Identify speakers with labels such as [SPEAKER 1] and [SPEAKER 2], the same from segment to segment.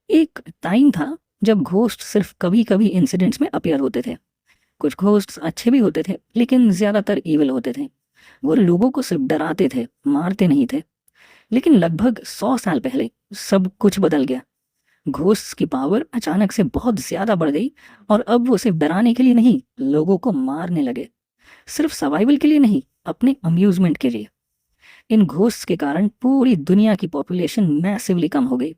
[SPEAKER 1] एक टाइम था जब घोस्ट सिर्फ कभी कभी इंसिडेंट्स में अपीयर होते थे। कुछ घोस्ट्स अच्छे भी होते थे, लेकिन ज्यादातर इविल होते थे। वो लोगों को सिर्फ डराते थे, मारते नहीं थे। लेकिन लगभग 100 साल पहले सब कुछ बदल गया। घोस्ट्स की पावर अचानक से बहुत ज्यादा बढ़ गई, और अब वो सिर्फ डराने के लिए नहीं, लोगों को मारने लगे। सिर्फ सर्वाइवल के लिए नहीं, अपने अम्यूजमेंट के लिए। इन घोस्ट्स के कारण पूरी दुनिया की पॉपुलेशन मैसिवली कम हो गई।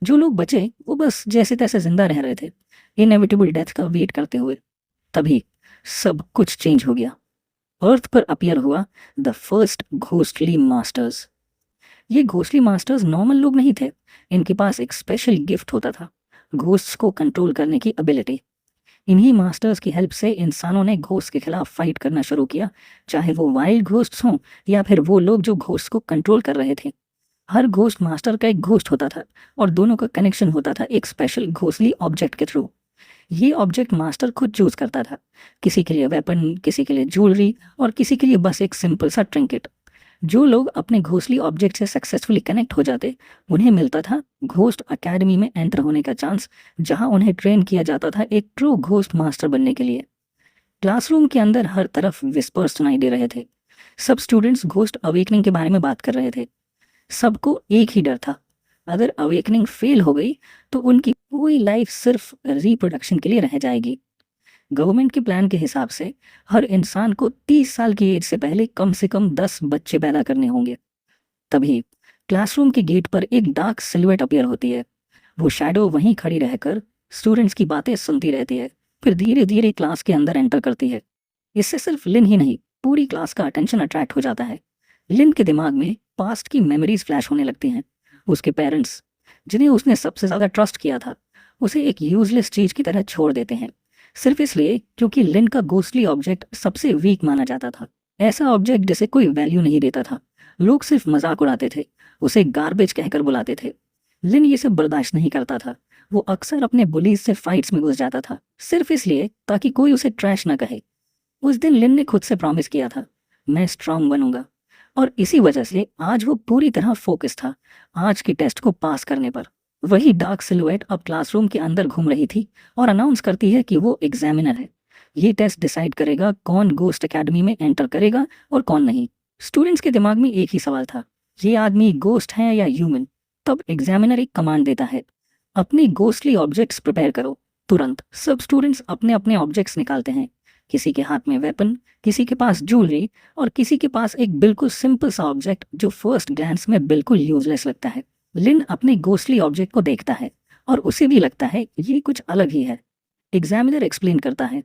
[SPEAKER 1] जो लोग बचे वो बस जैसे तैसे जिंदा रह रहे थे, इनएविटेबल डेथ का वेट करते हुए। तभी सब कुछ चेंज हो गया। अर्थ पर अपीयर हुआ द फर्स्ट घोस्टली मास्टर्स। ये घोस्टली मास्टर्स नॉर्मल लोग नहीं थे। इनके पास एक स्पेशल गिफ्ट होता था, घोस्ट्स को कंट्रोल करने की एबिलिटी। इन्हीं मास्टर्स की हेल्प से इंसानों ने घोस्ट के खिलाफ फाइट करना शुरू किया, चाहे वो वाइल्ड घोस्ट्स हों या फिर वो लोग जो घोस्ट को कंट्रोल कर रहे थे। हर घोस्ट मास्टर का एक घोस्ट होता था, और दोनों का कनेक्शन होता था एक स्पेशल घोस्टली ऑब्जेक्ट के थ्रू। ये ऑब्जेक्ट मास्टर खुद चूज करता था, किसी के लिए वेपन, किसी के लिए ज्वेलरी, और किसी के लिए बस एक सिंपल सा ट्रिंकेट। जो लोग अपने घोस्टली ऑब्जेक्ट से सक्सेसफुली कनेक्ट हो जाते, उन्हें मिलता था घोस्ट अकेडमी में एंटर होने का चांस, जहां उन्हें ट्रेन किया जाता था एक ट्रू घोस्ट मास्टर बनने के लिए। क्लासरूम के अंदर हर तरफ विस्पर्स सुनाई दे रहे थे। सब स्टूडेंट्स घोस्ट अवेकनिंग के बारे में बात कर रहे थे। सबको एक ही डर था, अगर अवेकनिंग फेल हो गई तो उनकी पूरी लाइफ सिर्फ रिप्रोडक्शन के लिए रह जाएगी। गवर्नमेंट के प्लान के हिसाब से हर इंसान को 30 साल की एज से कम 10 बच्चे पैदा करने होंगे। तभी क्लासरूम के गेट पर एक डार्क सिलुएट अपीयर होती है। वो शैडो वहीं खड़ी रहकर स्टूडेंट्स की बातें सुनती रहती है, फिर धीरे धीरे क्लास के अंदर एंटर करती है। इससे सिर्फ लिन ही नहीं, पूरी क्लास का अटेंशन अट्रैक्ट हो जाता है। लिन के दिमाग में पास्ट की मेमोरीज फ्लैश होने लगती हैं। उसके पेरेंट्स, जिन्हें उसने सबसे ज्यादा ट्रस्ट किया था, उसे एक यूजलेस चीज की तरह छोड़ देते हैं, सिर्फ इसलिए क्योंकि लिन का घोस्टली ऑब्जेक्ट सबसे वीक माना जाता था। ऐसा ऑब्जेक्ट जिसे कोई वैल्यू नहीं देता था, लोग सिर्फ मजाक उड़ाते थे, उसे गार्बेज कहकर बुलाते थे। लिन ये सब बर्दाश्त नहीं करता था। वो अक्सर अपने बुलीज से फाइट्स में घुस जाता था, सिर्फ इसलिए ताकि कोई उसे ट्रैश ना कहे। उस दिन लिन ने खुद से प्रॉमिस किया था, मैं स्ट्रांग बनूंगा। और इसी वजह से आज वो पूरी तरह फोकस था, आज के टेस्ट को पास करने पर। वही डार्क सिलुएट अब क्लासरूम के अंदर घूम रही थी और अनाउंस करती है कि वो एग्जामिनर है। ये टेस्ट डिसाइड करेगा कौन घोस्ट एकेडमी में एंटर करेगा और कौन नहीं। स्टूडेंट्स के दिमाग में एक ही सवाल था, ये आदमी घोस्ट है या ह्यूमन। तब एग्जामिनर एक कमांड देता है, अपने घोस्टली ऑब्जेक्ट्स प्रिपेयर करो। तुरंत सब स्टूडेंट्स अपने अपने ऑब्जेक्ट्स निकालते हैं। किसी के हाथ में वेपन, किसी के पास ज्वेलरी, और किसी के पास एक बिल्कुल सिंपल सा ऑब्जेक्ट जो फर्स्ट ग्लैंस में बिल्कुल यूजलेस लगता है। लिन अपने घोस्टली ऑब्जेक्ट को देखता है और उसे भी लगता है ये कुछ अलग ही है। एग्जामिनर एक्सप्लेन करता है,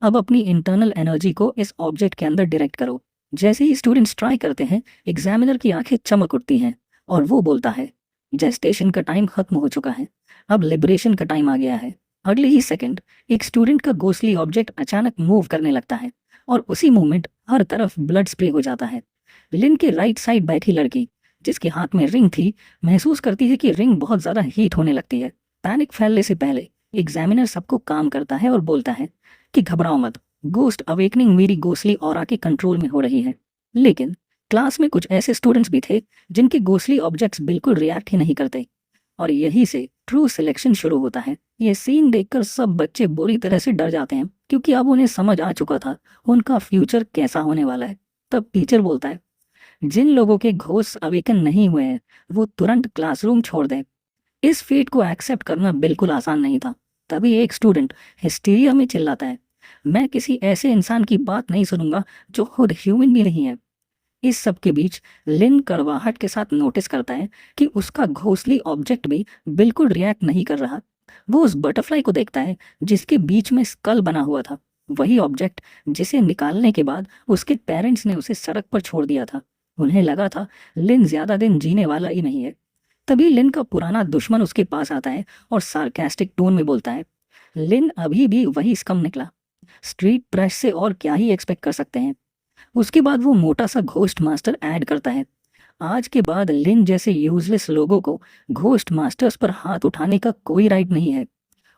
[SPEAKER 1] अब अपनी इंटरनल एनर्जी को इस ऑब्जेक्ट के अंदर डायरेक्ट करो। जैसे ही स्टूडेंट्स ट्राई करते हैं, एग्जामिनर की आंखें चमक उठती हैं और वो बोलता है, जेस्टेशन का टाइम खत्म हो चुका है, अब लिबरेशन का टाइम आ गया है। अगले ही सेकंड एक स्टूडेंट का घोस्टली ऑब्जेक्ट अचानक मूव करने लगता है, और उसी मोमेंट हर तरफ ब्लड स्प्रे हो जाता है। लिन के राइट साइड बैठी लड़की, जिसके हाथ में रिंग थी, महसूस करती है कि रिंग बहुत ज्यादा हीट होने लगती है। पैनिक फैलने से पहले एग्जामिनर सबको काम करता है और बोलता है कि घबराओ मत, घोस्ट अवेकनिंग मेरी घोस्टली ऑरा के कंट्रोल में हो रही है। लेकिन क्लास में कुछ ऐसे स्टूडेंट्स भी थे जिनके घोस्टली ऑब्जेक्ट्स बिल्कुल रिएक्ट ही नहीं करते, और यही से ट्रू सिलेक्शन शुरू होता है। ये सीन देखकर सब बच्चे बुरी तरह से डर जाते हैं, क्योंकि अब उन्हें समझ आ चुका था उनका फ्यूचर कैसा होने वाला है। तब टीचर बोलता है, जिन लोगों के घोस्ट अवेकन नहीं हुए हैं वो तुरंत क्लासरूम छोड़ दें। इस फेट को एक्सेप्ट करना बिल्कुल आसान नहीं था। तभी एक स्टूडेंट हिस्टीरिया में चिल्लाता है, मैं किसी ऐसे इंसान की बात नहीं सुनूंगा जो खुद ह्यूमन भी नहीं है। इस सब के बीच लिन कड़वाहट के साथ नोटिस करता है कि उसका घोस्टली ऑब्जेक्ट भी बिल्कुल रिएक्ट नहीं कर रहा। वो उस बटरफ्लाई को देखता है जिसके बीच में स्कल बना हुआ था, वही ऑब्जेक्ट जिसे निकालने के बाद उसके पेरेंट्स ने उसे सड़क पर छोड़ दिया था। उन्हें लगा था लिन ज्यादा दिन जीने वाला ही नहीं है। तभी लिन का पुराना दुश्मन उसके पास आता है और सार्केस्टिक टोन में बोलता है, लिन अभी भी वही स्कम निकला, स्ट्रीट प्रेस से और क्या ही एक्सपेक्ट कर सकते हैं। उसके बाद वो मोटा सा घोस्ट मास्टर ऐड करता है, आज के बाद लिन जैसे यूजलेस लोगों को घोस्ट मास्टर्स पर हाथ उठाने का कोई राइट नहीं है।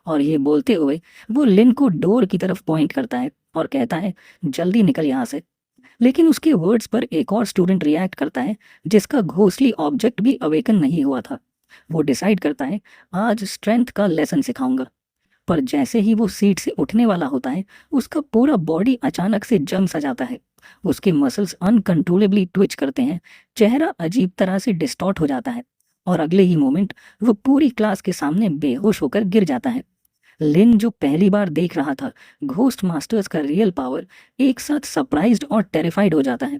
[SPEAKER 1] और ये बोलते हुए वो लिन को डोर की तरफ पॉइंट करता है और कहता है, जल्दी निकल यहाँ से। लेकिन उसके वर्ड्स पर एक और स्टूडेंट रिएक्ट करता है जिसका घोस्टली ऑब्जेक्ट भी अवेकन नहीं हुआ था। वो डिसाइड करता है आज स्ट्रेंथ का लेसन सिखाऊंगा। पर जैसे ही वो सीट से उठने वाला होता है उसका पूरा बॉडी अचानक से जम सा जाता है। उसके मसल्स अनकंट्रोलेबली ट्विच करते हैं, चेहरा अजीब तरह से डिस्टॉर्ट हो जाता है और अगले ही मोमेंट वो पूरी क्लास के सामने बेहोश होकर गिर जाता है। लिन जो पहली बार देख रहा था घोस्ट मास्टर्स का रियल पावर, एक साथ सरप्राइज्ड और टेरिफाइड हो जाता है।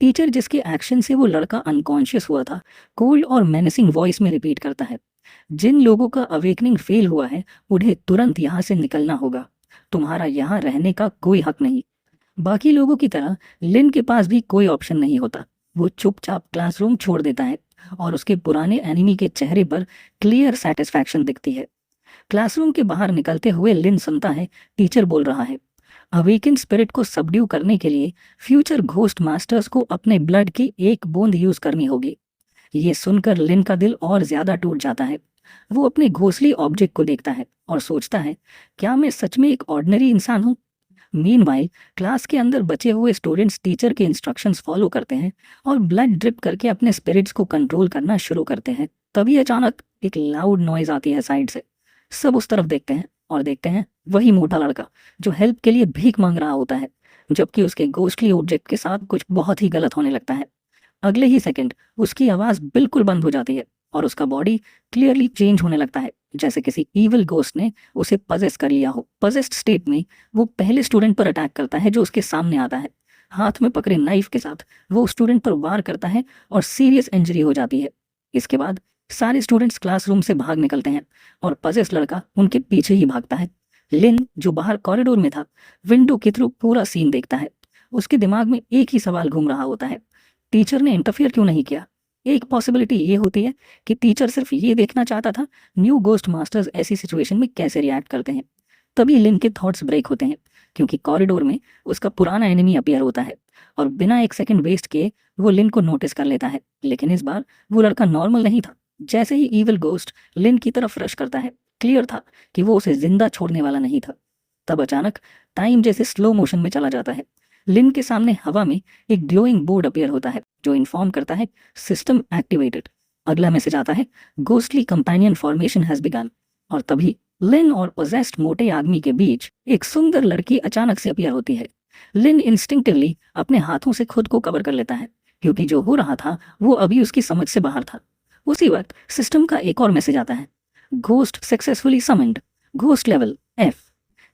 [SPEAKER 1] टीचर जिसके एक्शन से वो लड़का अनकॉन्शियस हुआ था कोल्ड और मेनेसिंग वॉइस में रिपीट करता है, जिन लोगों का अवेकनिंग फेल हुआ है उन्हें तुरंत यहाँ से निकलना होगा, तुम्हारा यहाँ रहने का कोई हक नहीं। बाकी लोगों की तरह लिन के पास भी कोई ऑप्शन नहीं होता। वो चुपचाप क्लासरूम छोड़ देता है और उसके पुराने एनिमी के चेहरे पर क्लियर सेटिस्फैक्शन दिखती है। क्लासरूम के बाहर निकलते हुए लिन सुनता है टीचर बोल रहा है, अवेकन स्पिरिट को सबड्यू करने के लिए फ्यूचर घोस्ट मास्टर्स को अपने ब्लड की एक बूंद यूज करनी होगी। ये सुनकर लिन का दिल और ज्यादा टूट जाता है। वो अपने घोंसली ऑब्जेक्ट को देखता है और सोचता है, क्या मैं सच में एक ऑर्डिनरी इंसान हूँ? मीनवाइल क्लास के अंदर बचे हुए स्टूडेंट्स टीचर के इंस्ट्रक्शंस फॉलो करते हैं और ब्लड ड्रिप करके अपने स्पिरिट्स को कंट्रोल करना शुरू करते हैं। तभी अचानक एक लाउड नॉइज आती है साइड से। सब उस तरफ देखते हैं और देखते हैं वही मोटा लड़का जो हेल्प के लिए भीख मांग रहा होता है, जबकि उसके घोस्टली ऑब्जेक्ट के साथ कुछ बहुत ही गलत होने लगता है। अगले ही सेकंड उसकी आवाज बिल्कुल बंद हो जाती है और उसका बॉडी क्लियरली चेंज होने लगता है, जैसे किसी इविल गोस्ट ने उसे पजेस कर लिया हो। पजेस्ड स्टेट में वो पहले स्टूडेंट पर अटैक करता है जो उसके सामने आता है। हाथ में पकड़े नाइफ के साथ वो स्टूडेंट पर वार करता है और सीरियस इंजरी हो जाती है। इसके बाद सारे स्टूडेंट्स क्लासरूम से भाग निकलते हैं और पजेस्ड लड़का उनके पीछे ही भागता है। लिन जो बाहर कॉरिडोर में था विंडो के थ्रू पूरा सीन देखता है। उसके दिमाग में एक ही सवाल घूम रहा होता है, टीचर ने इंटरफियर क्यों नहीं किया? एक पॉसिबिलिटी ये होती है कि टीचर सिर्फ ये देखना चाहता था न्यू गोस्ट मास्टर्स ऐसी सिचुएशन में कैसे रिएक्ट करते हैं। तभी लिन के थॉट्स ब्रेक होते हैं क्योंकि कॉरिडोर में उसका पुराना एनिमी अपीयर होता है और बिना एक सेकंड वेस्ट किए वो लिन को नोटिस कर लेता है। लेकिन इस बार वो लड़का नॉर्मल नहीं था। जैसे ही ईविल गोस्ट लिन की तरफ रश करता है क्लियर था कि वो उसे जिंदा छोड़ने वाला नहीं था। तब अचानक टाइम जैसे स्लो मोशन में चला जाता है। लिन के सामने हवा में एक ग्लोइंग बोर्ड अपीयर होता है जो इन्फॉर्म करता है सिस्टम एक्टिवेटेड। अगला मैसेज आता है ghostly companion formation has begin. और तभी लिन और पोजेस्ड मोटे आदमी के बीच एक सुंदर लड़की अचानक से अपीयर होती है। लिन इंस्टिंक्टिवली अपने हाथों से खुद को कवर कर लेता है क्योंकि जो हो रहा था वो अभी उसकी समझ से बाहर था। उसी वक्त सिस्टम का एक और मैसेज आता है, ghost successfully summoned, ghost level F।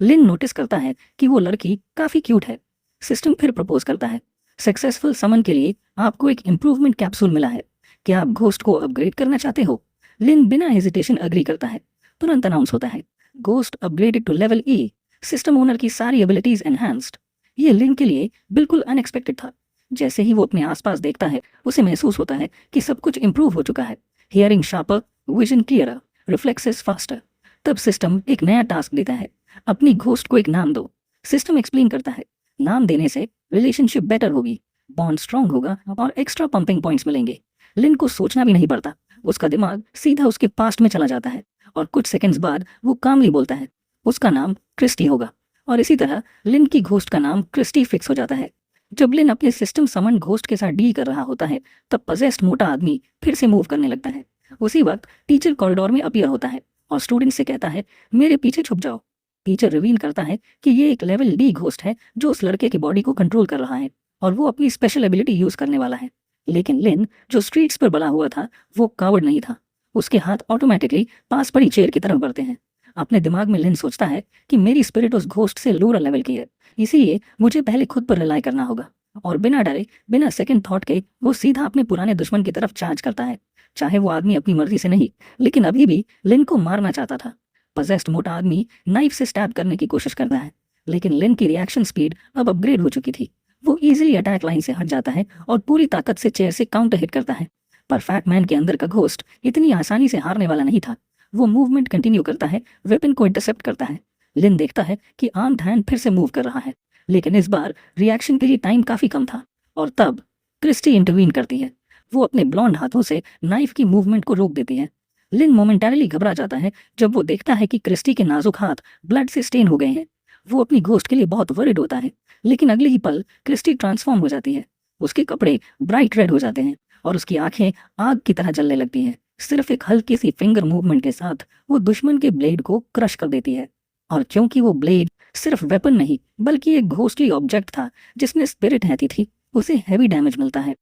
[SPEAKER 1] लिन नोटिस करता है कि वो लड़की काफी क्यूट है। सिस्टम फिर प्रपोज करता है, सक्सेसफुल समन के लिए आपको एक इम्प्रूवमेंट कैप्सूल मिला है, क्या आप घोस्ट को अपग्रेड करना चाहते हो? लिन बिना हेजिटेशन अग्री करता है। तुरंत अनाउंस होता है, ghost upgraded to level E, system owner की सारी एबिलिटीज एनहांस्ड। ये लिन के लिए बिल्कुल अनएक्सपेक्टेड था। जैसे ही वो अपने आसपास देखता है उसे महसूस होता है कि सब कुछ इंप्रूव हो चुका है, hearing sharper, vision clearer, reflexes faster. तब सिस्टम एक नया टास्क देता है, अपनी घोस्ट को एक नाम दो। सिस्टम एक्सप्लेन करता है, नाम देने से रिलेशनशिप बेटर होगी, बॉन्ड स्ट्रांग होगा और एक्स्ट्रा पंपिंग पॉइंट्स मिलेंगे। लिन को सोचना भी नहीं पड़ता, उसका दिमाग सीधा उसके पास्ट में चला जाता है और कुछ सेकंड्स बाद वो कामली बोलता है, उसका नाम क्रिस्टी होगा। और इसी तरह लिन की घोस्ट का नाम क्रिस्टी फिक्स हो जाता है। जब लिन अपने सिस्टम समन घोस्ट के साथ डील कर रहा होता है तब पजेस्ड मोटा आदमी फिर से मूव करने लगता है। उसी वक्त टीचर कॉरिडोर में अपीयर होता है और स्टूडेंट से कहता है, मेरे पीछे छुप जाओ। टीचर रिवील करता है कि ये एक लेवल D घोस्ट है जो उस लड़के की बॉडी को कंट्रोल कर रहा है और वो अपनी स्पेशल एबिलिटी यूज करने वाला है। लेकिन लिन जो स्ट्रीट्स पर बना हुआ था वो कावर्ड नहीं था। उसके हाथ ऑटोमेटिकली पास पड़ी चेयर की तरफ बढ़ते हैं। अपने दिमाग में लिन सोचता है कि मेरी स्पिरिट उस घोस्ट से लोअर लेवल की है, इसीलिए मुझे पहले खुद पर रिलाई करना होगा। और बिना डरे बिना सेकंड थॉट के वो सीधा अपने पुराने दुश्मन की तरफ चार्ज करता है। चाहे वो आदमी अपनी मर्जी से नहीं, लेकिन अभी भी लिन को मारना चाहता था। पजेस्ड मोटा आदमी नाइफ से स्टैब करने की कोशिश करता है, लेकिन लिन की रिएक्शन स्पीड अब अपग्रेड हो चुकी थी। वो इजीली अटैक लाइन से हट जाता है और पूरी ताकत से चेयर से काउंटर हिट करता है। पर फैट मैन के अंदर का घोस्ट इतनी आसानी से हारने वाला नहीं था। वो मूवमेंट कंटिन्यू करता है, वेपन को इंटरसेप्ट करता है। लिन देखता है कि आर्म्ड हैंड फिर से मूव कर रहा है, लेकिन इस बार रिएक्शन के लिए टाइम काफी कम था। और तब क्रिस्टी इंटरवीन करती है। वो अपने ब्लॉन्ड हाथों से नाइफ की मूवमेंट को रोक देती है। लिन मोमेंटरीली घबरा जाता है जब वो देखता है कि क्रिस्टी के नाजुक हाथ ब्लड से स्टेन हो गए हैं। वो अपनी घोस्ट के लिए बहुत वरिड होता है, लेकिन अगले ही पल क्रिस्टी ट्रांसफॉर्म हो जाती है। उसके कपड़े ब्राइट रेड हो जाते हैं और उसकी आंखें आग की तरह जलने लगती हैं। सिर्फ एक हल्की सी फिंगर मूवमेंट के साथ वो दुश्मन के ब्लेड को क्रश कर देती है। और क्योंकि वो ब्लेड सिर्फ वेपन नहीं बल्कि एक घोस्टली ऑब्जेक्ट था जिसमें स्पिरिट रहती थी, उसे हैवी डैमेज मिलता है।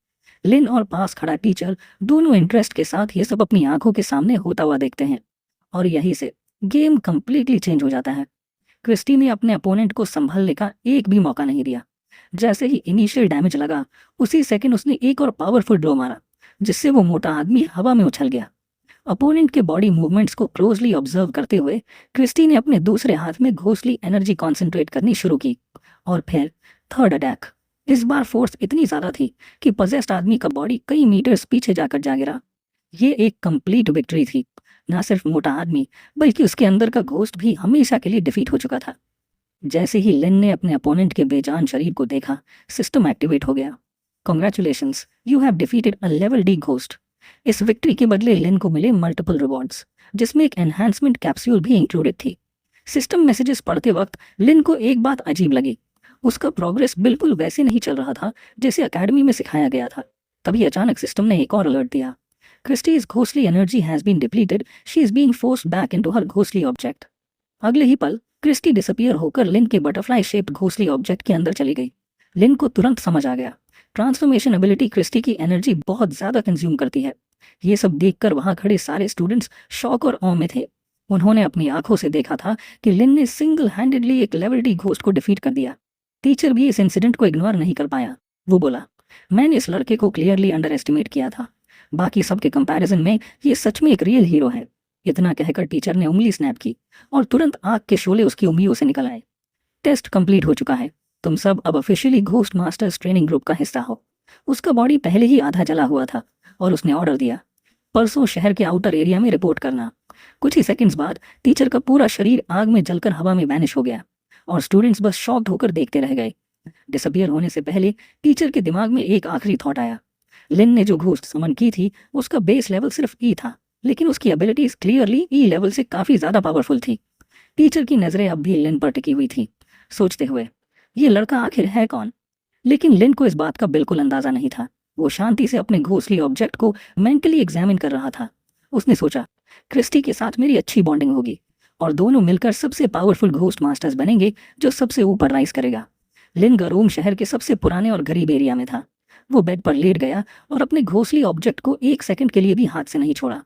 [SPEAKER 1] लिन और पास खड़ा टीचर दोनों इंटरेस्ट के साथ ये सब अपनी आंखों के सामने होता हुआ देखते हैं और यहीं से गेम कंप्लीटली चेंज हो जाता है। क्रिस्टी ने अपने अपोनेंट को संभालने का एक भी मौका नहीं दिया। जैसे ही इनिशियल डैमेज लगा उसी सेकंड उसने एक और पावरफुल ड्रॉ मारा जिससे वो मोटा आदमी हवा में उछल गया। अपोनेंट के बॉडी मूवमेंट्स को क्लोजली ऑब्जर्व करते हुए क्रिस्टी ने अपने दूसरे हाथ में घोस्टली एनर्जी कॉन्सेंट्रेट करनी शुरू की। और फिर थर्ड अटैक। इस बार फोर्स इतनी ज्यादा थी कि पजेस्ड आदमी का बॉडी कई मीटर्स पीछे जाकर जा गिरा। ये एक कंप्लीट विक्ट्री थी। ना सिर्फ मोटा आदमी बल्कि उसके अंदर का घोस्ट भी हमेशा के लिए डिफीट हो चुका था। जैसे ही लिन ने अपने अपोनेंट के बेजान शरीर को देखा, सिस्टम एक्टिवेट हो गया। Congratulations, you have defeated a level D ghost. इस विक्ट्री के बदले लिन को मिले मल्टीपल रिवॉर्ड्स, जिसमें एक एनहांसमेंट कैप्सूल भी इंक्लूडेड थी। सिस्टम मैसेजेस पढ़ते वक्त लिन को एक बात अजीब लगी। उसका प्रोग्रेस बिल्कुल वैसे नहीं चल रहा था जैसे अकेडमी में सिखाया गया था। तभी अचानक सिस्टम ने एक और अलर्ट दिया। Christie's ghostly energy has been depleted, she is being forced back into her ghostly object. अगले ही पल क्रिस्टी डिसअपियर होकर लिन के बटरफ्लाई शेप्ड घोस्टली ऑब्जेक्ट के अंदर चली गई। लिन को तुरंत समझ आ गया, ट्रांसफॉर्मेशन एबिलिटी क्रिस्टी की एनर्जी बहुत ज्यादा कंज्यूम करती है। ये सब देखकर वहां खड़े सारे स्टूडेंट्स शॉक और ऑ में थे। उन्होंने अपनी आंखों से देखा था कि लिन ने सिंगल हैंडेडली एक लेवल डी घोस्ट को डिफीट कर दिया। टीचर भी इस इंसिडेंट को इग्नोर नहीं कर पाया। वो बोला, मैंने इस लड़के को क्लियरली अंडर एस्टिमेट किया था। बाकी सबके कंपैरिजन में ये सच में एक रियल हीरो है। इतना कहकर टीचर ने उंगली स्नैप की और तुरंत आग के शोले उसकी उंगलियों से निकल आए। टेस्ट कंप्लीट हो चुका है, तुम सब अब officially ghost masters training group का हिस्सा हो। उसका बॉडी पहले ही आधा जला हुआ था और उसने ऑर्डर दिया, परसों शहर के आउटर एरिया में रिपोर्ट करना। कुछ ही सेकंड्स बाद टीचर का पूरा शरीर आग में जलकर हवा में वैनिश हो गया और स्टूडेंट्स बस शॉक्ड होकर देखते रह गए। डिसअपियर होने से पहले टीचर के दिमाग में एक आखिरी थॉट आया। लिन ने जो घोस्ट समन की थी उसका बेस लेवल सिर्फ ई था, लेकिन उसकी एबिलिटीज क्लियरली ई लेवल से काफी ज्यादा पावरफुल थी। टीचर की नजरें अब भी लिन पर टिकी हुई थी, सोचते हुए ये लड़का आखिर है कौन। लेकिन लिन को इस बात का बिल्कुल अंदाजा नहीं था। वो शांति से अपने घोस्टली ऑब्जेक्ट को मेंटली एग्जामिन कर रहा था। उसने सोचा, क्रिस्टी के साथ मेरी अच्छी बॉन्डिंग होगी और दोनों मिलकर सबसे पावरफुल घोस्ट मास्टर्स बनेंगे जो सबसे ऊपर राइज करेगा। लिन का रूम शहर के सबसे पुराने और गरीब एरिया में था। वो बेड पर लेट गया और अपने घोस्टली ऑब्जेक्ट को एक सेकंड के लिए भी हाथ से नहीं छोड़ा।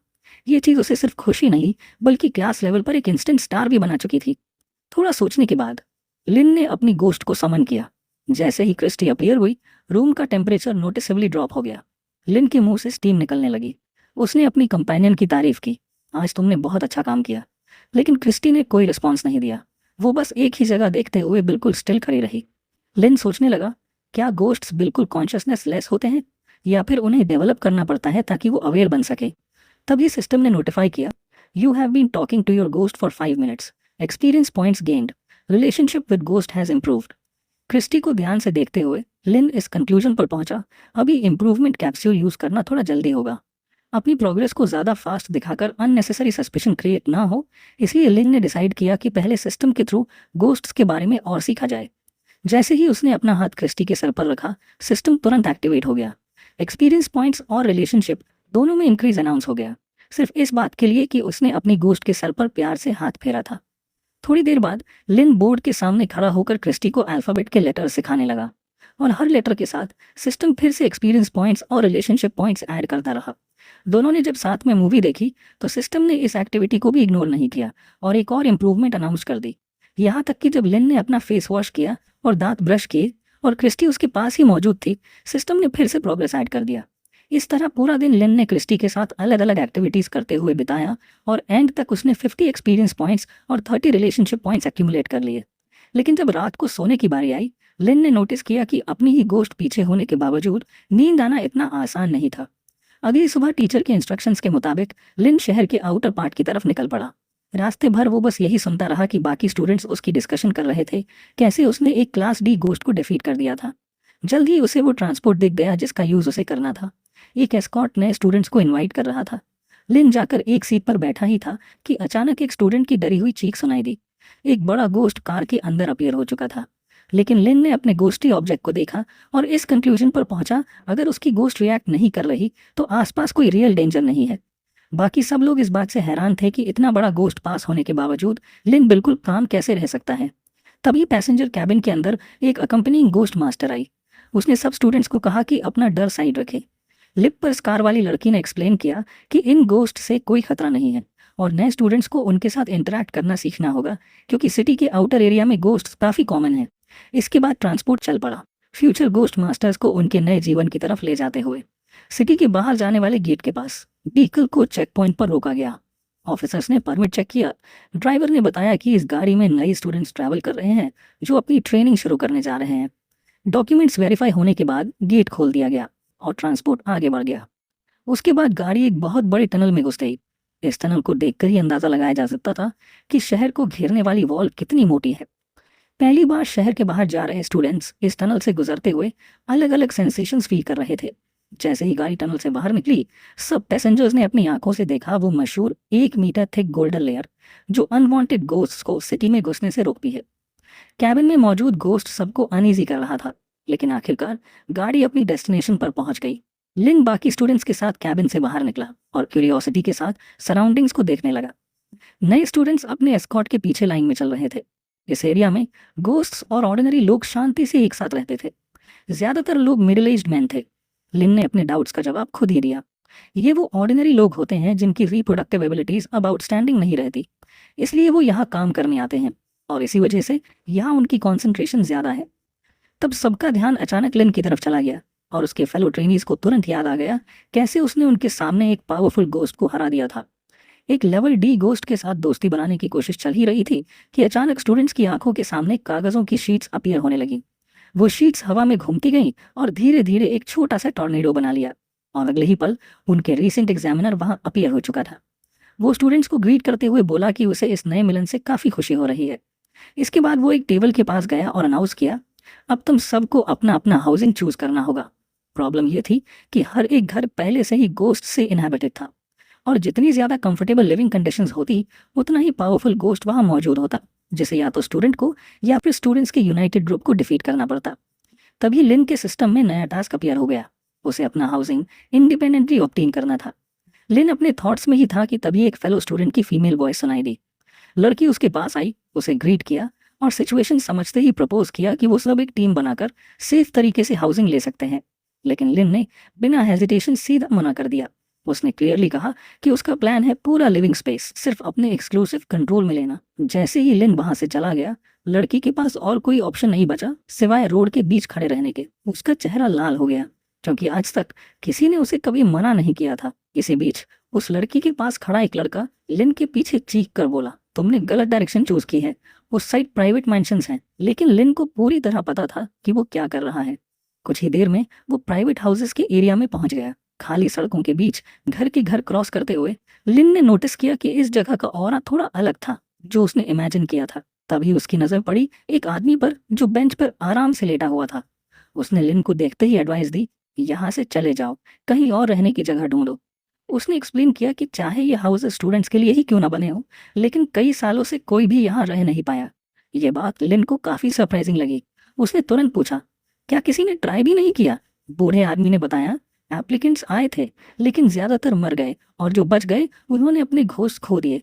[SPEAKER 1] ये चीज उसे सिर्फ खुशी नहीं बल्कि क्लास लेवल पर एक इंस्टेंट स्टार भी बना चुकी थी। थोड़ा सोचने के बाद लिन ने अपनी घोस्ट को समन किया। जैसे ही क्रिस्टी अपीयर हुई, रूम का टेम्परेचर नोटिसेबली ड्रॉप हो गया। लिन के मुंह से स्टीम निकलने लगी। उसने अपनी कंपेनियन की तारीफ की, आज तुमने बहुत अच्छा काम किया। लेकिन क्रिस्टी ने कोई रिस्पॉन्स नहीं दिया। वो बस एक ही जगह देखते हुए बिल्कुल स्टिल खड़ी रही। लिन सोचने लगा, क्या गोस्ट्स बिल्कुल कॉन्शियसनेस लेस होते हैं या फिर उन्हें डेवलप करना पड़ता है ताकि वो अवेयर बन सके। तभी सिस्टम ने नोटिफाई किया, you have been talking to your ghost for 5 minutes, experience points gained, relationship with ghost has improved. Christie को ध्यान से देखते हुए लिन इस कंक्लूजन पर पहुंचा, अभी इम्प्रूवमेंट कैप्सूल यूज करना थोड़ा जल्दी होगा। अपनी प्रोग्रेस को ज्यादा फास्ट दिखाकर अननेसेसरी सस्पिशन क्रिएट ना हो, इसलिए लिन ने डिसाइड किया कि पहले सिस्टम के थ्रू गोस्ट्स के बारे में और सीखा जाए। जैसे ही उसने अपना हाथ क्रिस्टी के सर पर रखा, सिस्टम तुरंत एक्टिवेट हो गया। एक्सपीरियंस पॉइंट्स और रिलेशनशिप दोनों में इंक्रीज अनाउंस हो गया, सिर्फ इस बात के लिए कि उसने अपनी गोस्ट के सर पर प्यार से हाथ फेरा था। थोड़ी देर बाद लिन बोर्ड के सामने खड़ा होकर क्रिस्टी को अल्फाबेट के लेटर सिखाने लगा और हर लेटर के साथ सिस्टम फिर से एक्सपीरियंस पॉइंट्स और रिलेशनशिप पॉइंट्स ऐड करता रहा। दोनों ने जब साथ में मूवी देखी तो सिस्टम ने इस एक्टिविटी को भी इग्नोर नहीं किया और एक और इम्प्रूवमेंट अनाउंस कर दी। यहाँ तक कि जब लिन ने अपना फेस वॉश किया और दांत ब्रश किए और क्रिस्टी उसके पास ही मौजूद थी, सिस्टम ने फिर से प्रोग्रेस ऐड कर दिया। इस तरह पूरा दिन लिन ने क्रिस्टी के साथ अलग अलग एक्टिविटीज करते हुए बिताया और एंड तक उसने 50 एक्सपीरियंस पॉइंट्स और 30 रिलेशनशिप पॉइंट्स एक्यूमुलेट कर लिए। लेकिन जब रात को सोने की बारी आई, लिन ने नोटिस किया कि अपनी ही गोस्ट पीछे होने के बावजूद नींद आना इतना आसान नहीं था। अगली सुबह टीचर के इंस्ट्रक्शंस के मुताबिक लिन शहर के आउटर पार्ट की तरफ निकल पड़ा। रास्ते भर वो बस यही सुनता रहा कि बाकी स्टूडेंट्स उसकी डिस्कशन कर रहे थे, कैसे उसने एक क्लास डी गोस्ट को डिफीट कर दिया था। जल्द ही उसे वो ट्रांसपोर्ट दिख गया जिसका यूज उसे करना था। एक एस्कॉर्ट नए स्टूडेंट्स को इनवाइट कर रहा था। लिन जाकर एक सीट पर बैठा ही था कि अचानक एक स्टूडेंट की डरी हुई चीख सुनाई दी। एक बड़ा गोस्ट कार के अंदर अपीयर हो चुका था। लेकिन लिन ने अपने गोस्टी ऑब्जेक्ट को देखा और इस कंक्लूजन पर पहुंचा, अगर उसकी गोस्ट रिएक्ट नहीं कर रही तो आसपास कोई रियल डेंजर नहीं है। बाकी सब लोग इस बात से हैरान थे कि इतना बड़ा गोश्त पास होने के बावजूद लिन बिल्कुल काम कैसे रह सकता है। तभी पैसेंजर कैबिन के अंदर एक अकम्पनिंग गोश्ट मास्टर आई। उसने सब स्टूडेंट्स को कहा कि अपना डर साइड रखें। लिप पर स्कार वाली लड़की ने एक्सप्लेन किया कि इन गोश्ट से कोई खतरा नहीं है और नए स्टूडेंट्स को उनके साथ इंटरेक्ट करना सीखना होगा, क्योंकि सिटी के आउटर एरिया में गोश्ट काफ़ी कॉमन है। इसके बाद ट्रांसपोर्ट चल पड़ा, फ्यूचर गोश्ट मास्टर्स को उनके नए जीवन की तरफ ले जाते हुए। सिटी के बाहर जाने वाले गेट के पास व्हीकल को चेक पॉइंट पर रोका गया। ऑफिसर्स ने परमिट चेक किया। ड्राइवर ने बताया कि इस गाड़ी में नए स्टूडेंट्स ट्रैवल कर रहे हैं जो अपनी ट्रेनिंग शुरू करने जा रहे हैं। डॉक्यूमेंट्स वेरीफाई होने के बाद गेट खोल दिया गया और ट्रांसपोर्ट आगे बढ़ गया। उसके बाद गाड़ी एक बहुत बड़े टनल में घुस गई। इस टनल को देखकर ही अंदाजा लगाया जा सकता था कि शहर को घेरने वाली वॉल कितनी मोटी है। पहली बार शहर के बाहर जा रहे स्टूडेंट्स इस टनल से गुजरते हुए अलग अलग सेंसेशंस फील कर रहे थे। जैसे ही गाड़ी टनल से बाहर निकली, सब पैसेंजर्स ने अपनी आंखों से देखा वो मशहूर 1 मीटर थिक गोल्डन लेयर जो अनवांटेड गोस्ट्स को सिटी में घुसने से रोकती है। कैबिन में मौजूद गोस्ट सबको अनईजी कर रहा था, लेकिन आखिरकार गाड़ी अपनी डेस्टिनेशन पर पहुंच गई। लिन बाकी स्टूडेंट्स के साथ कैबिन से बाहर निकला और क्यूरियोसिटी के साथ सराउंडिंग्स को देखने लगा। नए स्टूडेंट्स अपने एस्कॉर्ट के पीछे लाइन में चल रहे थे। इस एरिया में गोस्ट्स और ऑर्डिनरी लोग शांति से एक साथ रहते थे। ज्यादातर लोग मिडिल एज्ड मैन थे। लिन ने अपने डाउट्स का जवाब खुद ही दिया। ये वो ऑर्डिनरी लोग होते हैं जिनकी रिप्रोडक्टिव एबिलिटीज अब आउटस्टैंडिंग नहीं रहती, इसलिए वो यहाँ काम करने आते हैं और इसी वजह से यहाँ उनकी कॉन्सेंट्रेशन ज्यादा है। तब सबका ध्यान अचानक लिन की तरफ चला गया और उसके फेलो ट्रेनीज को तुरंत याद आ गया कैसे उसने उनके सामने एक पावरफुल गोस्ट को हरा दिया था। एक लेवल डी गोस्ट के साथ दोस्ती बनाने की कोशिश चल ही रही थी कि अचानक स्टूडेंट्स की आंखों के सामने कागजों की शीट्स अपीयर होने लगी। वो शीट्स हवा में घूमती गईं और धीरे धीरे एक छोटा सा टॉर्नेडो बना लिया और अगले ही पल उनके रीसेंट एग्जामिनर वहां अपीयर हो चुका था। वो स्टूडेंट्स को ग्रीट करते हुए बोला कि उसे इस नए मिलन से काफी खुशी हो रही है। इसके बाद वो एक टेबल के पास गया और अनाउंस किया, अब तुम सबको अपना अपना हाउसिंग चूज करना होगा। प्रॉब्लम यह थी कि हर एक घर पहले से ही गोस्ट से इनहेबिटेड था और जितनी ज्यादा कंफर्टेबल लिविंग कंडीशंस होती उतना ही पावरफुल गोस्ट वहां मौजूद होता, जिसे या तो स्टूडेंट को या फिर स्टूडेंट्स के यूनाइटेड ग्रुप को डिफीट करना पड़ता। तभी लिन के सिस्टम में नया टास्क अपीयर हो गया। उसे अपना हाउसिंग इंडिपेंडेंटली ऑब्टेन करना था। लिन अपने थॉट्स में ही था कि तभी एक फेलो स्टूडेंट की फीमेल वॉइस सुनाई दी। लड़की उसके पास आई, उसे ग्रीट किया और सिचुएशन समझते ही प्रपोज किया कि वो सब एक टीम बनाकर सेफ तरीके से हाउसिंग ले सकते हैं। लेकिन लिन ने बिना हेजिटेशन सीधा मना कर दिया। उसने क्लियरली कहा कि उसका प्लान है पूरा लिविंग स्पेस सिर्फ अपने एक्सक्लूसिव कंट्रोल में लेना। जैसे ही लिन वहां से चला गया, लड़की के पास और कोई ऑप्शन नहीं बचा सिवाय रोड के बीच खड़े रहने के। उसका चेहरा लाल हो गया क्योंकि आज तक किसी ने उसे कभी मना नहीं किया था। इसी बीच उस लड़की के पास खड़ा एक लड़का लिन के पीछे चीख कर बोला, तुमने गलत डायरेक्शन चूज की है, उस साइड प्राइवेट मैंशंस हैं। लेकिन लिन को पूरी तरह पता था कि वो क्या कर रहा है। कुछ ही देर में वो प्राइवेट हाउसेस के एरिया में पहुंच गया। खाली सड़कों के बीच घर के घर क्रॉस करते हुए लिन ने नोटिस किया कि इस जगह का ऑरा थोड़ा अलग था जो उसने इमेजिन किया था। तभी उसकी नजर पड़ी एक आदमी पर जो बेंच पर आराम से लेटा हुआ था। उसने लिन को देखते ही एडवाइस दी, यहाँ से चले जाओ, कहीं और रहने की जगह ढूंढो। उसने एक्सप्लेन किया कि चाहे ये हाउस स्टूडेंट्स के लिए ही क्यों ना बने हो, लेकिन कई सालों से कोई भी यहाँ रह नहीं पाया। ये बात लिन को काफी सरप्राइजिंग लगी। उसने तुरंत पूछा, क्या किसी ने ट्राई भी नहीं किया? बूढ़े आदमी ने बताया, एप्लीकेंट्स आए थे लेकिन ज्यादातर मर गए और जो बच गए उन्होंने अपने घोस्ट खो दिए।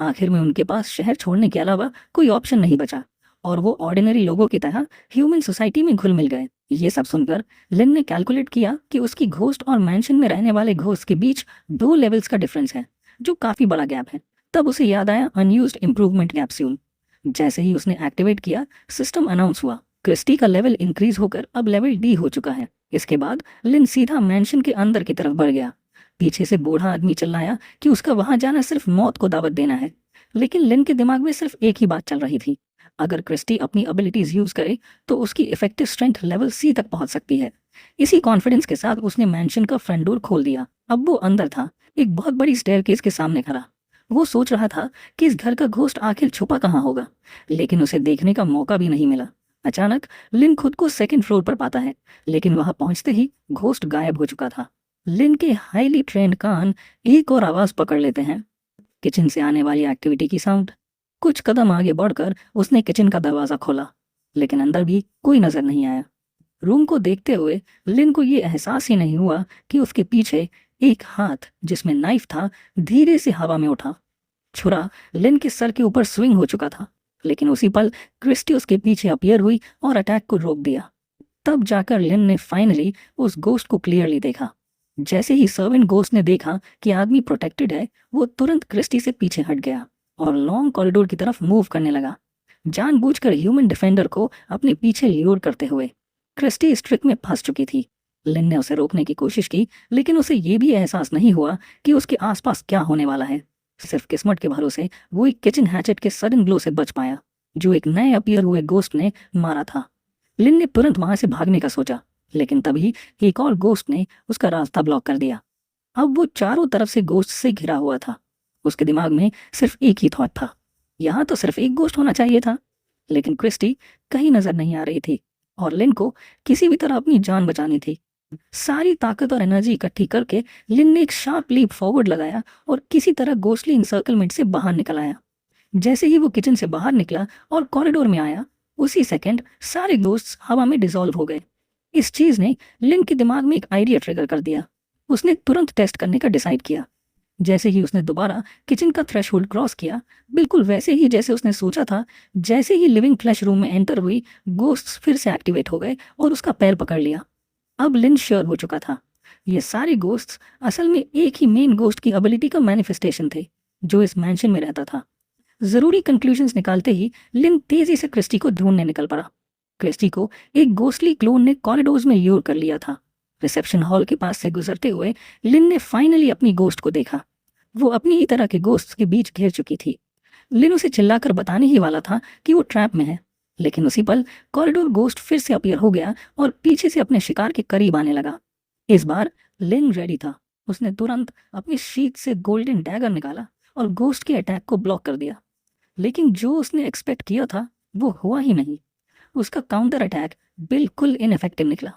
[SPEAKER 1] आखिर में उनके पास शहर छोड़ने के अलावा कोई ऑप्शन नहीं बचा और वो ऑर्डिनरी लोगों की तरह ह्यूमन सोसाइटी में घुल मिल गए। ये सब सुनकर लिन ने कैलकुलेट किया कि उसकी घोस्ट और मैंशन में रहने वाले घोस्ट के बीच 2 लेवल्स का डिफरेंस है, जो काफी बड़ा गैप है। तब उसे याद आया अनयूज्ड इंप्रूवमेंट कैप्सूल। जैसे ही उसने एक्टिवेट किया, सिस्टम अनाउंस हुआ, क्रिस्टी का लेवल इंक्रीज होकर अब लेवल डी हो चुका है। इसके बाद लिन सीधा मैंशन के अंदर की तरफ बढ़ गया। पीछे से बूढ़ा आदमी चिल्लाया कि उसका वहां जाना सिर्फ मौत को दावत देना है। लेकिन लिन के दिमाग में सिर्फ एक ही बात चल रही थी, अगर क्रिस्टी अपनी एबिलिटीज यूज करे तो उसकी इफेक्टिव स्ट्रेंथ लेवल सी तक पहुंच सकती है। इसी कॉन्फिडेंस के साथ उसने मैंशन का फ्रंट डोर खोल दिया। अब वो अंदर था, एक बहुत बड़ी स्टेयरकेस के सामने खड़ा। वो सोच रहा था कि इस घर का घोस्ट आखिर छुपा कहाँ होगा, लेकिन उसे देखने का मौका भी नहीं मिला। अचानक लिन खुद को 2nd फ्लोर पर पाता है, लेकिन वहां पहुंचते ही घोस्ट गायब हो चुका था। लिन के हाईली ट्रेंड कान एक और आवाज पकड़ लेते हैं, किचन से आने वाली एक्टिविटी की साउंड। कुछ कदम आगे बढ़कर उसने किचन का दरवाजा खोला, लेकिन अंदर भी कोई नजर नहीं आया। रूम को देखते हुए लिन को ये एहसास ही नहीं हुआ कि उसके पीछे एक हाथ जिसमें नाइफ था धीरे से हवा में उठा। छुरा लिन के सर के ऊपर स्विंग हो चुका था, लेकिन उसी पल क्रिस्टी उसके पीछे अपीयर हुई और अटैक को रोक दिया। तब जाकर लिन ने फाइनली उस गोस्ट को क्लियरली देखा। जैसे ही सर्वेंट गोस्ट ने देखा कि आदमी प्रोटेक्टेड है, वो तुरंत क्रिस्टी से पीछे हट गया और लॉन्ग कॉरिडोर की तरफ मूव करने लगा, जानबूझकर ह्यूमन डिफेंडर को अपने पीछे ल्यूर करते हुए। क्रिस्टी इस ट्रिक में फंस चुकी थी। लिन ने उसे रोकने की कोशिश की, लेकिन उसे ये भी एहसास नहीं हुआ कि उसके आसपास क्या होने वाला है। सिर्फ किस्मत के भरोसे वो एक किचन हैचेट के सडन ब्लो से बच पाया, जो एक नए अपीयर हुए गोस्ट ने मारा था। लिन ने तुरंत वहां से भागने का सोचा, लेकिन तभी एक और गोस्ट ने उसका रास्ता ब्लॉक कर दिया। अब वो चारों तरफ से गोस्ट से घिरा हुआ था। उसके दिमाग में सिर्फ एक ही थॉट था, यहाँ तो सिर्फ एक गोस्ट होना चाहिए था। लेकिन क्रिस्टी कहीं नजर नहीं आ रही थी और लिन को किसी भी तरह अपनी जान बचानी थी। सारी ताकत और एनर्जी इकट्ठी करके लिन ने एक शार्प लीप फॉरवर्ड लगाया और किसी तरह गोस्टली इंसर्कलमेंट से बाहर निकल आया। जैसे ही वो किचन से बाहर निकला और कॉरिडोर में आया, उसी सेकंड सारे गोस्ट्स हवा में डिसॉल्व हो गए। इस चीज ने लिन के दिमाग में एक आइडिया ट्रिगर कर दिया। उसने तुरंत टेस्ट करने का डिसाइड किया। जैसे ही उसने दोबारा किचन का थ्रेशोल्ड क्रॉस किया, बिल्कुल वैसे ही जैसे उसने सोचा था, जैसे ही लिविंग फ्लैश रूम में एंटर हुई, गोस्ट्स फिर से एक्टिवेट हो गए और उसका पैर पकड़ लिया। अब लिन श्योर हो चुका था, ये सारे गोस्ट्स असल में एक ही मेन गोस्ट की एबिलिटी का मैनिफेस्टेशन थे, जो इस मैंशन में रहता था। जरूरी कंक्लूजन्स निकालते ही लिन तेजी से क्रिस्टी को ढूंढने निकल पड़ा। क्रिस्टी को एक गोस्टली क्लोन ने कॉरिडोर्स में ल्यूर कर लिया था। रिसेप्शन हॉल के पास से गुजरते हुए लिन ने फाइनली अपनी गोस्ट को देखा। वो अपनी ही तरह के गोस्ट्स के बीच घिर चुकी थी। लिन उसे चिल्लाकर बताने ही वाला था कि वो ट्रैप में है, लेकिन उसी पल कॉरिडोर गोस्ट फिर से अपीयर हो गया और पीछे से अपने शिकार के करीब आने लगा। इस बार लिन रेडी था। उसने तुरंत अपनी शीट से गोल्डन डैगर निकाला और गोस्ट के अटैक को ब्लॉक कर दिया। लेकिन जो उसने एक्सपेक्ट किया था वो हुआ ही नहीं। उसका काउंटर अटैक बिल्कुल इनफेक्टिव निकला।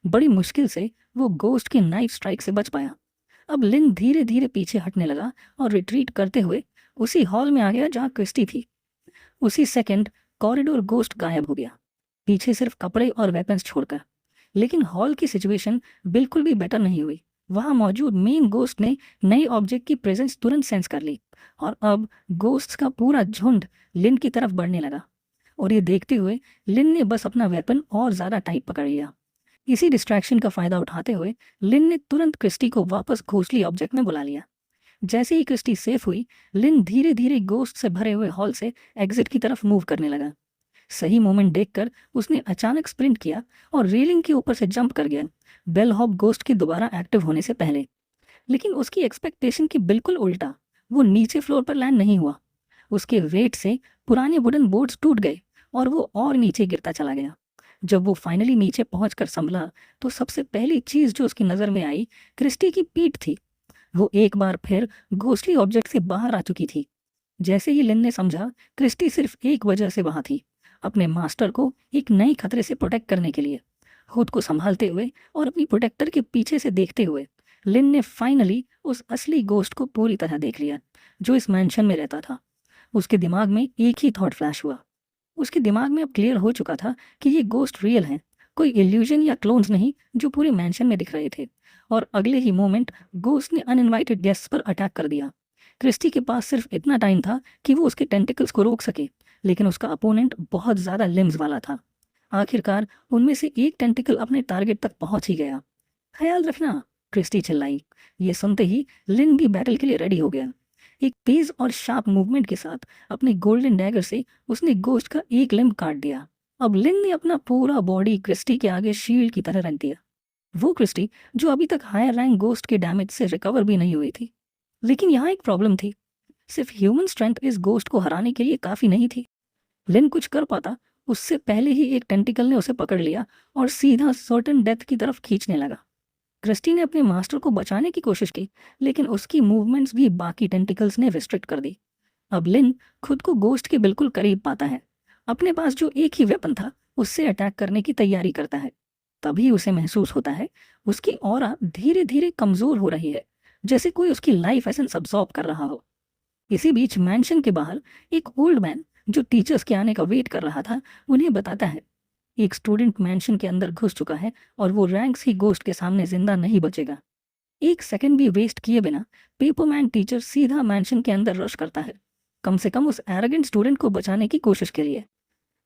[SPEAKER 1] बड़ी मुश्किल से वो गोस्ट के नाइफ स्ट्राइक से बच पाया। अब लिन धीरे धीरे पीछे हटने लगा और रिट्रीट करते हुए उसी हॉल में आ गया जहाँ क्रिस्टी थी। उसी सेकंड कॉरिडोर गोस्ट गायब हो गया, पीछे सिर्फ कपड़े और वेपन्स छोड़कर। लेकिन हॉल की सिचुएशन बिल्कुल भी बेटर नहीं हुई। वहां मौजूद मेन गोस्ट ने नए ऑब्जेक्ट की प्रेजेंस तुरंत सेंस कर ली और अब गोस्ट्स का पूरा झुंड लिन की तरफ बढ़ने लगा। और ये देखते हुए लिन ने बस अपना वेपन और ज्यादा टाइट पकड़ लिया। इसी डिस्ट्रैक्शन का फायदा उठाते हुए लिन ने तुरंत क्रिस्टी को वापस घोंसली ऑब्जेक्ट में बुला लिया। जैसे ही क्रिस्टी सेफ हुई, लिन धीरे धीरे गोस्ट से भरे हुए हॉल से एग्जिट की तरफ मूव करने लगा। सही मोमेंट देखकर उसने अचानक स्प्रिंट किया और रेलिंग के ऊपर से जंप कर गया, बेल हॉप गोस्ट के दोबारा एक्टिव होने से पहले। लेकिन उसकी एक्सपेक्टेशन के बिल्कुल उल्टा, वो नीचे फ्लोर पर लैंड नहीं हुआ। उसके वेट से पुराने वुडन बोर्ड्स टूट गए और वो और नीचे गिरता चला गया। जब वो फाइनली नीचे पहुंचकर संभला, तो सबसे पहली चीज जो उसकी नजर में आई क्रिस्टी की पीठ थी। वो एक बार फिर घोंसली ऑब्जेक्ट से बाहर आ चुकी थी। जैसे ही लिन ने समझा, क्रिस्टी सिर्फ एक वजह से वहां थी, अपने मास्टर को एक नए खतरे से प्रोटेक्ट करने के लिए। खुद को संभालते हुए और अपनी प्रोटेक्टर के पीछे से देखते हुए लिन ने फाइनली उस असली गोस्ट को पूरी तरह देख लिया, जो इस मैंशन में रहता था। उसके दिमाग में एक ही थॉट फ्लैश हुआ। उसके दिमाग में अब क्लियर हो चुका था कि ये गोस्ट रियल हैं, कोई इल्यूजन या क्लोन्स नहीं जो पूरे मैंशन में दिख रहे थे। और अगले ही मोमेंट गोस्ट ने अनइनवाइटेड गेस्ट पर अटैक कर दिया। क्रिस्टी के पास सिर्फ इतना टाइम था कि वो उसके टेंटिकल्स को रोक सके, लेकिन उसका अपोनेंट बहुत ज्यादा लिम्स वाला था। आखिरकार उनमें से एक टेंटिकल अपने टारगेट तक पहुंच ही गया। ख्याल रखना, क्रिस्टी चिल्लाई। ये सुनते ही लिन भी बैटल के लिए रेडी हो गया। एक तेज और शार्प मूवमेंट के साथ अपने गोल्डन डैगर से उसने गोस्ट का एक लिम्ब काट दिया। अब लिन ने अपना पूरा बॉडी क्रिस्टी के आगे शील्ड की तरह रख दिया। वो क्रिस्टी जो अभी तक हायर रैंक गोस्ट के डैमेज से रिकवर भी नहीं हुई थी। लेकिन यहाँ एक प्रॉब्लम थी, सिर्फ ह्यूमन स्ट्रेंथ इस गोस्ट को हराने के लिए काफी नहीं थी। लिन कुछ कर पाता उससे पहले ही एक टेंटिकल ने उसे पकड़ लिया और सीधा सर्टेन डेथ की तरफ खींचने लगा। क्रिस्टी ने अपने मास्टर को बचाने की कोशिश की, लेकिन उसकी मूवमेंट्स भी बाकी टेंटिकल्स ने रिस्ट्रिक्ट कर दी। अब लिन खुद को गोस्ट के बिल्कुल करीब पाता है। अपने पास जो एक ही वेपन था उससे अटैक करने की तैयारी करता है। तभी उसे महसूस होता है उसकी ऑरा धीरे धीरे कमजोर हो रही है, जैसे कोई उसकी लाइफ एसेंस अब्सॉर्ब कर रहा हो। इसी बीच मैंशन के बाहर एक ओल्ड मैन जो टीचर्स के आने का वेट कर रहा था, उन्हें बताता है एक स्टूडेंट मैंशन के अंदर घुस चुका है और वो रैंक्स ही गोस्ट के सामने जिंदा नहीं बचेगा। एक सेकंड भी वेस्ट किए बिना पेपरमैन टीचर सीधा मैंशन के अंदर रश करता है, कम से कम उस एरोगेंट स्टूडेंट को बचाने की कोशिश के लिए।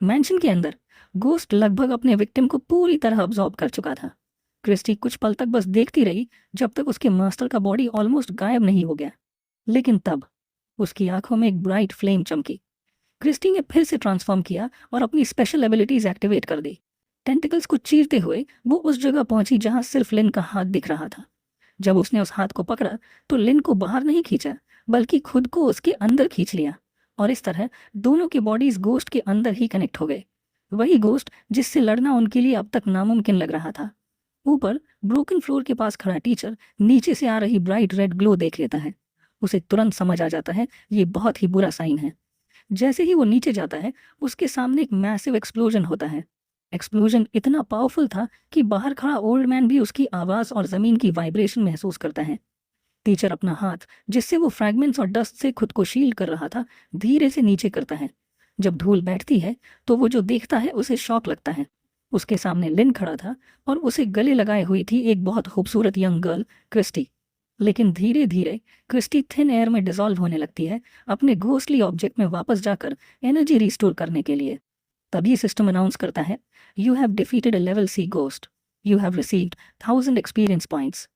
[SPEAKER 1] मैंशन के अंदर गोस्ट लगभग अपने विक्टिम को पूरी तरह अब्सॉर्ब कर चुका था। क्रिस्टी कुछ पल तक बस देखती रही जब तक उसके मास्टर का बॉडी ऑलमोस्ट गायब नहीं हो गया, लेकिन तब उसकी आंखों में एक ब्राइट फ्लेम चमकी। क्रिस्टी ने फिर से ट्रांसफॉर्म किया और अपनी स्पेशल एबिलिटीज एक्टिवेट कर दी। टेंटिकल्स को चीरते हुए वो उस जगह पहुंची जहां सिर्फ लिन का हाथ दिख रहा था। जब उसने उस हाथ को पकड़ा तो लिन को बाहर नहीं खींचा, बल्कि खुद को उसके अंदर खींच लिया, और इस तरह दोनों की बॉडीज गोस्ट के अंदर ही कनेक्ट हो गए। वही गोस्ट जिससे लड़ना उनके लिए अब तक नामुमकिन लग रहा था। ऊपर ब्रोकन फ्लोर के पास खड़ा टीचर नीचे से आ रही ब्राइट रेड ग्लो देख लेता है। उसे तुरंत समझ आ जाता है ये बहुत ही बुरा साइन है। जैसे ही वो नीचे जाता है उसके सामने एक मैसिव एक्सप्लोजन होता है। एक्सप्लोजन इतना पावरफुल था कि बाहर खड़ा ओल्ड मैन भी उसकी आवाज और जमीन की वाइब्रेशन महसूस करता है। टीचर अपना हाथ, जिससे वो फ्रैगमेंट्स और डस्ट से खुद को शील्ड कर रहा था, धीरे से नीचे करता है। जब धूल बैठती है तो वो जो देखता है उसे शॉक लगता है। उसके सामने लिन खड़ा था और उसे गले लगाए हुई थी एक बहुत खूबसूरत यंग गर्ल, क्रिस्टी। लेकिन धीरे धीरे क्रिस्टी थिन एयर में डिसॉल्व होने लगती है, अपने घोस्टली ऑब्जेक्ट में वापस जाकर एनर्जी रिस्टोर करने के लिए। तभी सिस्टम अनाउंस करता है, you have defeated a level C ghost, you have received 1000 experience points.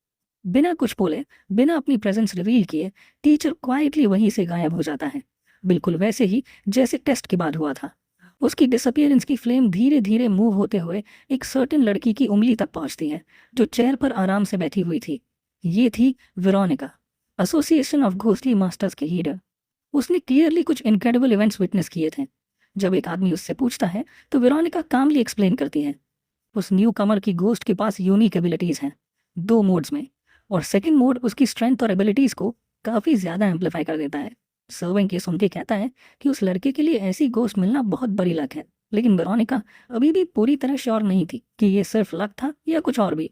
[SPEAKER 1] बिना कुछ बोले, बिना अपनी प्रेजेंस रिवील किए, टीचर क्वाइटली वहीं से गायब हो जाता है, बिल्कुल वैसे ही जैसे टेस्ट के बाद हुआ था। उसकी डिसअपियरेंस की फ्लेम धीरे धीरे मूव होते हुए एक सर्टेन लड़की की उंगली तक पहुंचती है, जो चेयर पर आराम से बैठी हुई थी। ये थी Veronica, association of ghostly masters के लीडर। उसने क्लियरली कुछ इनक्रेडिबल इवेंट्स विटनेस किए थे। जब एक आदमी उससे पूछता है तो वेरोनिका कामली एक्सप्लेन करती है, उस न्यू कमर की घोस्ट के पास यूनिक एबिलिटीज हैं, 2 मोड्स में, और सेकंड मोड उसकी स्ट्रेंथ और एबिलिटीज को काफी ज्यादा एम्पलीफाई कर देता है। सर्विंग के सुन के कहता है कि उस लड़के के लिए ऐसी घोस्ट मिलना बहुत बड़ी लक है, लेकिन वेरोनिका अभी भी पूरी तरह श्योर नहीं थी कि ये सिर्फ लक था या कुछ और भी।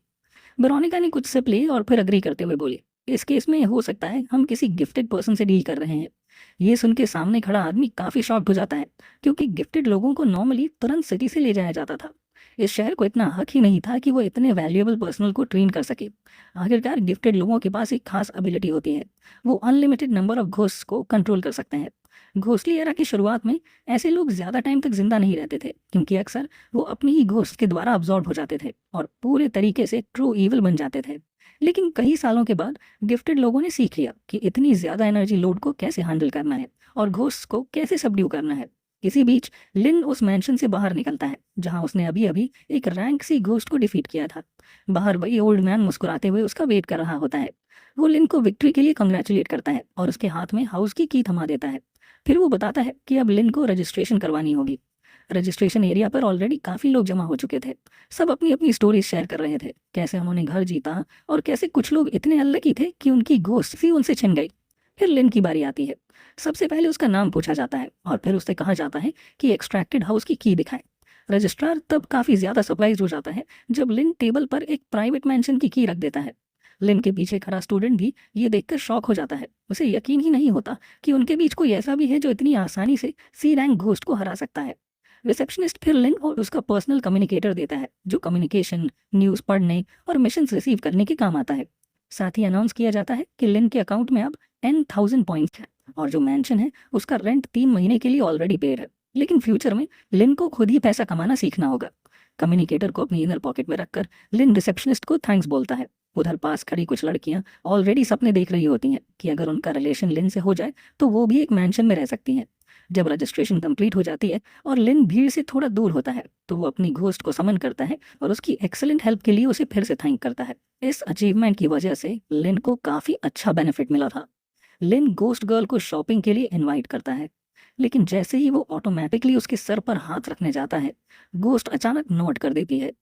[SPEAKER 1] वेरोनिका ने कुछ सिप ली और फिर अग्री करते हुए बोली, इस केस में हो सकता है हम किसी गिफ्टेड पर्सन से डील कर रहे हैं। ये सुन के सामने खड़ा आदमी काफी शॉक्ड हो जाता है, क्योंकि गिफ्टेड लोगों को नॉर्मली तुरंत सिटी से ले जाया जाता था। इस शहर को इतना हक ही नहीं था कि वो इतने वैल्यूएबल पर्सनल को ट्रेन कर सके। आखिरकार गिफ्टेड लोगों के पास एक खास एबिलिटी होती है, वो अनलिमिटेड नंबर ऑफ घोस्ट को कंट्रोल कर सकते हैं। घोस्टली एरा की शुरुआत में ऐसे लोग ज्यादा टाइम तक जिंदा नहीं रहते थे, क्योंकि अक्सर वो अपनी ही घोस्ट के द्वारा अब्सॉर्ब हो जाते थे और पूरे तरीके से ट्रू इविल बन जाते थे। लेकिन कई सालों के बाद गिफ्टेड लोगों ने सीख लिया कि इतनी ज्यादा एनर्जी लोड को कैसे हैंडल करना है और घोस्ट को कैसे सबड्यू करना है। इसी बीच लिन उस मैंशन से बाहर निकलता है जहां उसने अभी अभी एक रैंक सी घोस्ट को डिफीट किया था। बाहर वही ओल्ड मैन मुस्कुराते हुए उसका वेट कर रहा होता है। वो लिन को विक्ट्री के लिए कंग्रेचुलेट करता है और उसके हाथ में हाउस की थमा देता है। फिर वो बताता है कि अब लिन को रजिस्ट्रेशन करवानी होगी। रजिस्ट्रेशन एरिया पर ऑलरेडी काफी लोग जमा हो चुके थे। सब अपनी अपनी स्टोरीज शेयर कर रहे थे, कैसे उन्होंने घर जीता और कैसे कुछ लोग इतने अनलकी थे कि उनकी घोस्ट ही उनसे छिन गई। फिर लिन की बारी आती है। सबसे पहले उसका नाम पूछा जाता है और फिर उससे कहा जाता है कि एक्सट्रैक्टेड हाउस की की दिखाए। रजिस्ट्रार तब काफी ज्यादा सरप्राइज हो जाता है जब लिन टेबल पर एक प्राइवेट मैंशन की रख देता है। लिन के पीछे खड़ा स्टूडेंट भी ये देखकर शॉक हो जाता है। उसे यकीन ही नहीं होता कि उनके बीच कोई ऐसा भी है जो इतनी आसानी से सी रैंक घोस्ट को हरा सकता है। रिसेप्शनिस्ट फिर लिन और उसका पर्सनल कम्युनिकेटर देता है, जो कम्युनिकेशन, न्यूज़ पढ़ने और मिशंस रिसीव करने के काम आता है। साथ ही अनाउंस किया जाता है कि लिन के अकाउंट में अब 10,000 पॉइंट्स है और जो मैंशन है उसका रेंट 3 महीने के लिए ऑलरेडी पेड है। लेकिन फ्यूचर में लिन को खुद ही पैसा कमाना सीखना होगा। कम्युनिकेटर को अपनी इनर पॉकेट में रखकर लिन रिसेप्शनिस्ट को थैंक्स बोलता है। उधर पास खड़ी कुछ लड़कियां ऑलरेडी सपने देख रही होती हैं कि अगर उनका रिलेशन लिन से हो जाए तो वो भी एक मैंशन में रह सकती हैं। जब रजिस्ट्रेशन कंप्लीट हो जाती है और लिन भीड़ से थोड़ा दूर होता है तो वो अपनी घोस्ट को समन करता है और उसकी एक्सेलेंट हेल्प के लिए उसे फिर से थैंक करता है। इस अचीवमेंट की वजह से लिन को काफी अच्छा बेनिफिट मिला था। लिन गोस्ट गर्ल को शॉपिंग के लिए इनवाइट करता है, लेकिन जैसे ही वो ऑटोमेटिकली उसके सर पर हाथ रखने जाता है, गोस्ट अचानक नोट कर देती है।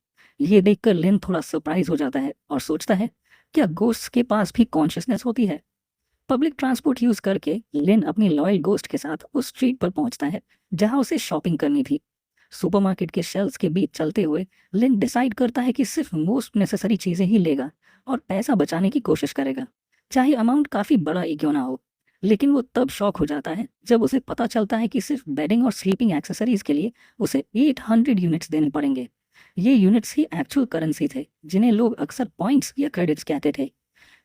[SPEAKER 1] ये देखकर लिन थोड़ा सरप्राइज हो जाता है और सोचता है, क्या गोस्ट के पास भी कॉन्शियसनेस होती है? पब्लिक ट्रांसपोर्ट यूज करके लिन अपनी लॉयल गोस्ट के साथ उस स्ट्रीट पर पहुंचता है जहां उसे शॉपिंग करनी थी। सुपरमार्केट के शेल्फ्स के बीच चलते हुए लिन डिसाइड करता है कि सिर्फ मोस्ट नेसेसरी चीजें ही लेगा और पैसा बचाने की कोशिश करेगा, चाहे अमाउंट काफी बड़ा ही क्यों ना हो। लेकिन वो तब शॉक हो जाता है जब उसे पता चलता है कि सिर्फ बेडिंग और स्लीपिंग एक्सेसरीज के लिए उसे 800 यूनिट्स देने पड़ेंगे। ये यूनिट्स ही एक्चुअल करेंसी थे, जिन्हें लोग अक्सर पॉइंट्स या क्रेडिट्स कहते थे।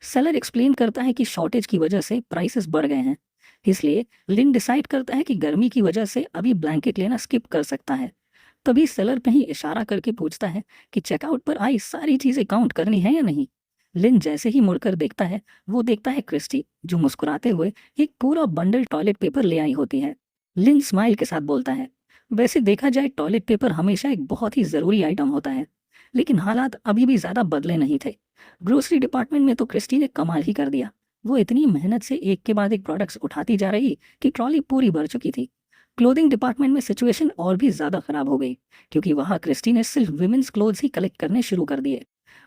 [SPEAKER 1] सेलर एक्सप्लेन करता है कि शॉर्टेज की वजह से प्राइसेस बढ़ गए हैं, इसलिए लिन डिसाइड करता है कि गर्मी की वजह से अभी ब्लैंकेट लेना स्किप कर सकता है। तभी सेलर कहीं इशारा करके पूछता है कि चेकआउट पर आई सारी चीजें काउंट करनी है या नहीं। लिन जैसे ही मुड़कर देखता है, वो देखता है क्रिस्टी, जो मुस्कुराते हुए एक पूरा बंडल टॉयलेट पेपर ले आई होती है। लिन स्माइल के साथ बोलता है, वैसे देखा जाए टॉयलेट पेपर हमेशा एक बहुत ही जरूरी आइटम होता है, लेकिन हालात अभी भी ज्यादा बदले नहीं थे। ग्रोसरी डिपार्टमेंट में तो क्रिस्टी ने कमाल ही कर दिया। वो इतनी मेहनत से एक के बाद एक प्रोडक्ट्स उठाती जा रही कि ट्रॉली पूरी भर चुकी थी। क्लोथिंग डिपार्टमेंट में सिचुएशन और भी ज्यादा खराब हो गई, क्योंकि वहां क्रिस्टी ने सिर्फ विमेंस क्लोथ्स ही कलेक्ट करने शुरू कर दिए।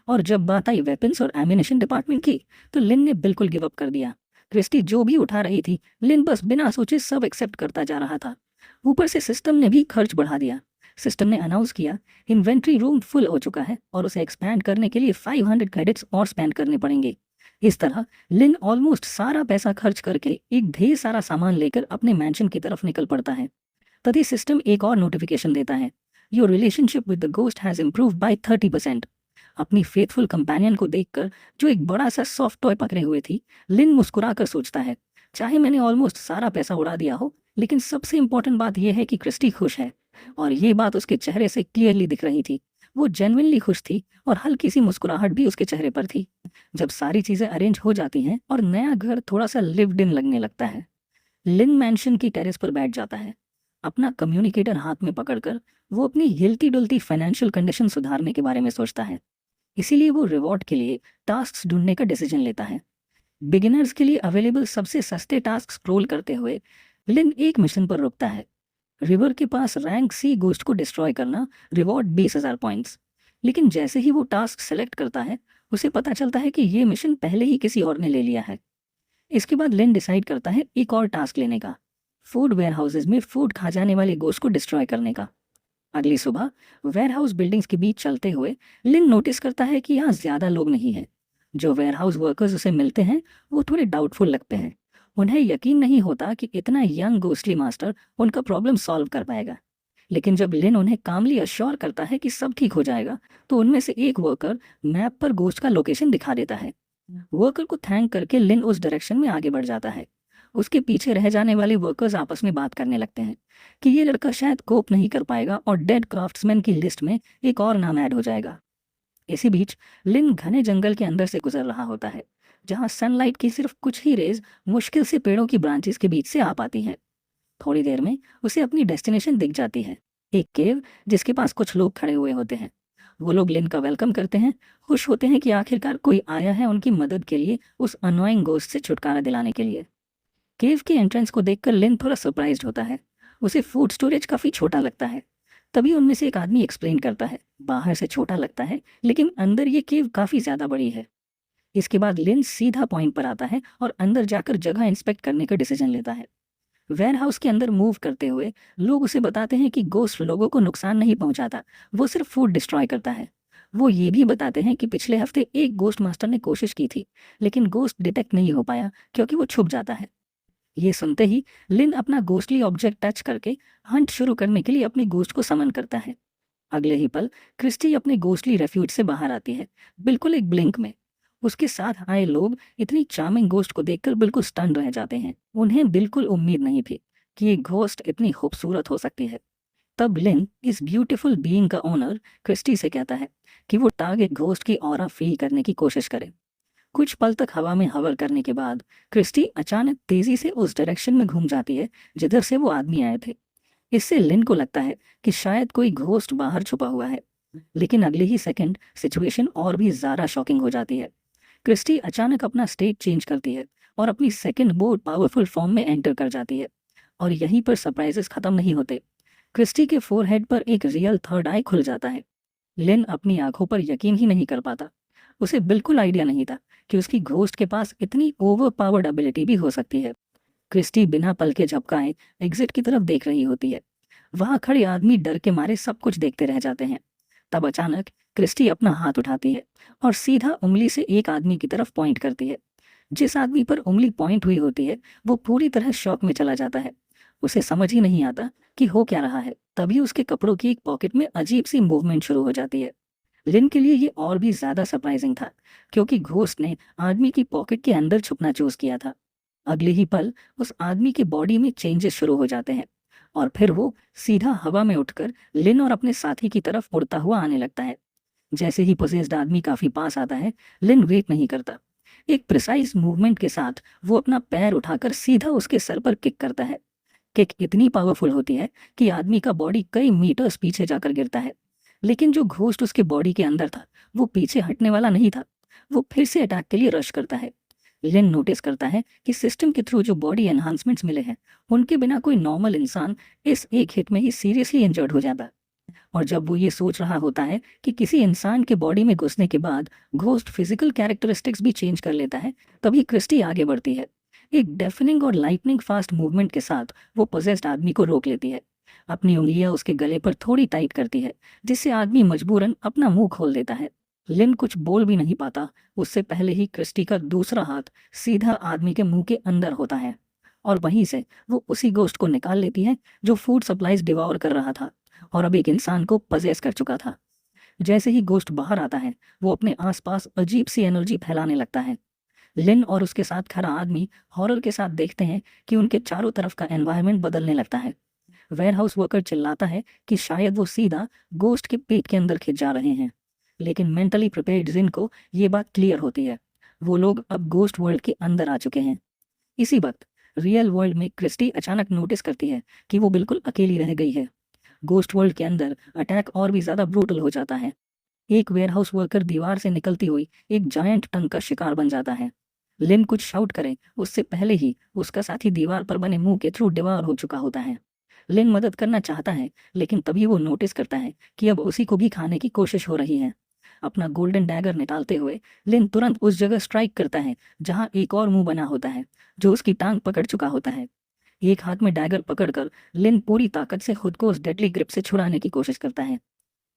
[SPEAKER 1] और जब बात आई वेपन्स और एम्यूनेशन डिपार्टमेंट की, तो लिन ने बिल्कुल गिव अप कर दिया। क्रिस्टी जो भी उठा रही थी, लिन बस बिना सोचे सब एक्सेप्ट करता जा रहा था। ऊपर से सिस्टम ने भी खर्च बढ़ा दिया। सिस्टम ने अनाउंस किया इन्वेंट्री रूम फुल हो चुका है और उसे एक्सपैंड करने के लिए 500 क्रेडिट्स और स्पेंड करने पड़ेंगे। इस तरह लिन ऑलमोस्ट सारा पैसा खर्च करके एक ढेर सारा सामान लेकर अपने मैंशन की तरफ निकल पड़ता है। तभी सिस्टम एक और नोटिफिकेशन देता है, your relationship with the ghost has improve bye 30%। अपनी फेथफुल कंपेनियन को देखकर, जो एक बड़ा सा सॉफ्ट टॉय पकड़े हुए थी, लिन मुस्कुराकर सोचता है, चाहे मैंने ऑलमोस्ट सारा पैसा उड़ा दिया हो, लेकिन सबसे इंपॉर्टेंट बात यह है कि क्रिस्टी खुश है। और ये बात उसके चेहरे से क्लियरली दिख रही थी। वो जेन्युइनली खुश थी और हल्की सी मुस्कुराहट भी उसके चेहरे पर थी। जब सारी चीजें अरेंज हो जाती हैं और नया घर थोड़ा सा लिव्ड इन लगने लगता है, लिन मैंशन की टेरेस पर बैठ जाता है। अपना कम्युनिकेटर हाथ में पकड़कर वो अपनी हिलती डुलती फाइनेंशियल कंडीशन सुधारने के बारे में सोचता है। इसीलिए वो रिवॉर्ड के लिए टास्क ढूंढने का डिसीजन लेता है। बिगिनर्स के लिए अवेलेबल सबसे सस्ते टास्क स्क्रॉल करते हुए लिन एक मिशन पर रुकता है। रिवर के पास रैंक सी गोस्ट को डिस्ट्रॉय करना, रिवॉर्ड 20,000 पॉइंट्स। लेकिन जैसे ही वो टास्क सेलेक्ट करता है, उसे पता चलता है कि ये मिशन पहले ही किसी और ने ले लिया है। इसके बाद लिन डिसाइड करता है एक और टास्क लेने का, फूड वेयर हाउसेज में फूड खा जाने वाले गोश्त को डिस्ट्रॉय करने का। अगली सुबह वेयर हाउस बिल्डिंग्स के बीच चलते हुए लिन नोटिस करता है कि यहाँ ज्यादा लोग नहीं हैं। जो वेयर हाउस वर्कर्स उसे मिलते हैं, वो थोड़े डाउटफुल लगते हैं। उन्हें यकीन नहीं होता कि इतना यंग गोस्टली मास्टर उनका प्रॉब्लम सॉल्व कर पाएगा। लेकिन जब लिन उन्हें कामली अश्योर करता है कि सब ठीक हो जाएगा, तो उनमें से एक वर्कर मैप पर गोश्त का लोकेशन दिखा देता है। वर्कर को थैंक करके लिन उस डायरेक्शन में आगे बढ़ जाता है। उसके पीछे रह जाने वाले वर्कर्स आपस में बात करने लगते हैं कि ये लड़का शायद कोप नहीं कर पाएगा और डेड क्राफ्ट्समैन की लिस्ट में एक और नाम ऐड हो जाएगा। इसी बीच लिन घने जंगल के अंदर से गुजर रहा होता है, जहाँ सनलाइट की सिर्फ कुछ ही रेज मुश्किल से पेड़ों की ब्रांचेस के बीच से आ पाती हैं। थोड़ी देर में उसे अपनी डेस्टिनेशन दिख जाती है, एक केव जिसके पास कुछ लोग खड़े हुए होते हैं। वो लोग लिन का वेलकम करते हैं, खुश होते हैं कि आखिरकार कोई आया है उनकी मदद के लिए, उस अनोइंग गोस्ट से छुटकारा दिलाने के लिए। केव के एंट्रेंस को देखकर लिन थोड़ा सरप्राइज्ड होता है। उसे फूड स्टोरेज काफी छोटा लगता है। तभी उनमें से एक आदमी एक्सप्लेन करता है, बाहर से छोटा लगता है, लेकिन अंदर ये केव काफी ज्यादा बड़ी है। इसके बाद लिन सीधा पॉइंट पर आता है और अंदर जाकर जगह इंस्पेक्ट करने का डिसीजन लेता है। वेयर हाउस के अंदर मूव करते हुए लोग उसे बताते हैं कि गोस्ट लोगों को नुकसान नहीं पहुंचाता, वो सिर्फ फूड डिस्ट्रॉय करता है। वो ये भी बताते हैं कि पिछले हफ्ते एक गोस्ट मास्टर ने कोशिश की थी, लेकिन गोस्ट डिटेक्ट नहीं हो पाया क्योंकि वो छुप जाता है। ये सुनते ही लिन अपना गोस्टली ऑब्जेक्ट टच करके हंट शुरू करने के लिए अपनी गोस्ट को समन करता है। अगले ही पल क्रिस्टी अपने गोस्टली रेफ्यूज से बाहर आती है, बिल्कुल एक ब्लिंक में। उसके साथ आए लोग इतनी चार्मिंग गोस्ट को देखकर बिल्कुल स्टन रह जाते हैं। उन्हें बिल्कुल उम्मीद नहीं थी कि ये घोस्ट इतनी खूबसूरत हो सकती है। तब लिन इस ब्यूटीफुल बीइंग का ओनर क्रिस्टी से कहता है कि वो टारगेट घोस्ट की ऑरा फील करने की कोशिश करे। कुछ पल तक हवा में हवर करने के बाद क्रिस्टी अचानक तेजी से उस डायरेक्शन में घूम जाती है जिधर से वो आदमी आए थे। इससे लिन को लगता है कि शायद कोई घोस्ट बाहर छुपा हुआ है, लेकिन अगले ही सेकंड सिचुएशन और भी ज्यादा शॉकिंग हो जाती है। क्रिस्टी अचानक अपना स्टेट चेंज करती है और अपनी सेकंड मोर पावरफुल फॉर्म में एंटर कर जाती है। और यहीं पर सरप्राइजेस खत्म नहीं होते। क्रिस्टी के फोरहेड पर एक रियल थर्ड आई खुल जाता है। लिन अपनी आंखों पर यकीन ही नहीं कर पाता। उसे बिल्कुल आइडिया नहीं था कि उसकी घोस्ट के पास इतनी ओवर पावर्ड एबिलिटी भी हो सकती है। क्रिस्टी बिना पल के झपकाए एग्जिट की तरफ देख रही होती है। वहां खड़े आदमी डर के मारे सब कुछ देखते रह जाते हैं। तब अचानक क्रिस्टी अपना हाथ उठाती है और सीधा उंगली से एक आदमी की तरफ पॉइंट करती है। जिस आदमी पर उंगली पॉइंट हुई होती है, वो पूरी तरह शॉक में चला जाता है। उसे समझ ही नहीं आता कि हो क्या रहा है। तभी उसके कपड़ों की एक पॉकेट में अजीब सी मूवमेंट शुरू हो जाती है। लिन के लिए ये और भी ज्यादा सरप्राइजिंग था, क्योंकि घोस्ट ने आदमी की पॉकेट के अंदर छुपना चूज किया था। अगले ही पल उस आदमी के बॉडी में चेंजेस शुरू हो जाते हैं और फिर वो सीधा हवा में उठकर लिन और अपने साथी की तरफ उड़ता हुआ आने लगता है। जैसे ही पोजेस्ड आदमी काफी पास आता है, लिन वेट नहीं करता। एक प्रिसाइज मूवमेंट के साथ वो अपना पैर उठाकर सीधा उसके सर पर किक करता है। किक इतनी पावरफुल होती है कि आदमी का बॉडी कई मीटर्स पीछे जाकर गिरता है। लेकिन जो घोस्ट उसके बॉडी के अंदर था, वो पीछे हटने वाला नहीं था। वो फिर से अटैक के लिए रश करता है। लिन नोटिस करता है कि सिस्टम के थ्रू जो बॉडी एनहांसमेंट्स मिले हैं, उनके बिना कोई नॉर्मल इंसान इस एक हिट में ही सीरियसली इंजर्ड हो जाता है। और जब वो ये सोच रहा होता है कि किसी इंसान के बॉडी में घुसने के बाद घोस्ट फिजिकल कैरेक्टरिस्टिक्स भी चेंज कर लेता है, तभी क्रिस्टी आगे बढ़ती है। एक डेफनिंग और लाइटनिंग फास्ट मूवमेंट के साथ वो पोजेस्ड आदमी को रोक लेती है। अपनी उंगलियां उसके गले पर थोड़ी टाइट करती है, जिससे आदमी मजबूरन अपना मुंह खोल देता है। लिन कुछ बोल भी नहीं पाता, उससे पहले ही क्रिस्टी का दूसरा हाथ सीधा आदमी के मुंह के अंदर होता है और वहीं से वो उसी गोश्त को निकाल लेती है जो फूड सप्लाईज डिवॉर कर रहा था और अब एक इंसान को पजेस कर चुका था। जैसे ही गोश्त बाहर आता है, वो अपने आसपास अजीब सी एनर्जी फैलाने लगता है। लिन और उसके साथ खड़ा आदमी हॉरर के साथ देखते हैं कि उनके चारों तरफ का एनवायरनमेंट बदलने लगता है। वेयरहाउस वर्कर चिल्लाता है कि शायद वो सीधा गोश्त के पेट के अंदर खिंच जा रहे हैं, लेकिन मेंटली प्रिपेयर्ड जिन को ये बात क्लियर होती है। वो लोग अब गोश्ट वर्ल्ड के अंदर आ चुके हैं। इसी वक्त रियल वर्ल्ड में क्रिस्टी अचानक नोटिस करती है कि वो बिल्कुल अकेली रह गई है। गोस्ट वर्ल्ड के अंदर अटैक और भी ज्यादा ब्रूटल हो जाता है। एक वेयरहाउस वर्कर दीवार से निकलती हुई एक जायंट टंग का शिकार बन जाता है। लिन कुछ शाउट करे उससे पहले ही उसका साथी दीवार पर बने मुंह के थ्रू डिवार हो चुका होता है। लिन मदद करना चाहता है, लेकिन तभी वो नोटिस करता है कि अब उसी को भी खाने की कोशिश हो रही है। अपना गोल्डन डैगर निकालते हुए लिन तुरंत उस जगह स्ट्राइक करता है जहां एक और मुंह बना होता है, जो उसकी टांग पकड़ चुका होता है। एक हाथ में डैगर पकड़कर लिन पूरी ताकत से खुद को उस डेडली ग्रिप से छुड़ाने की कोशिश करता है।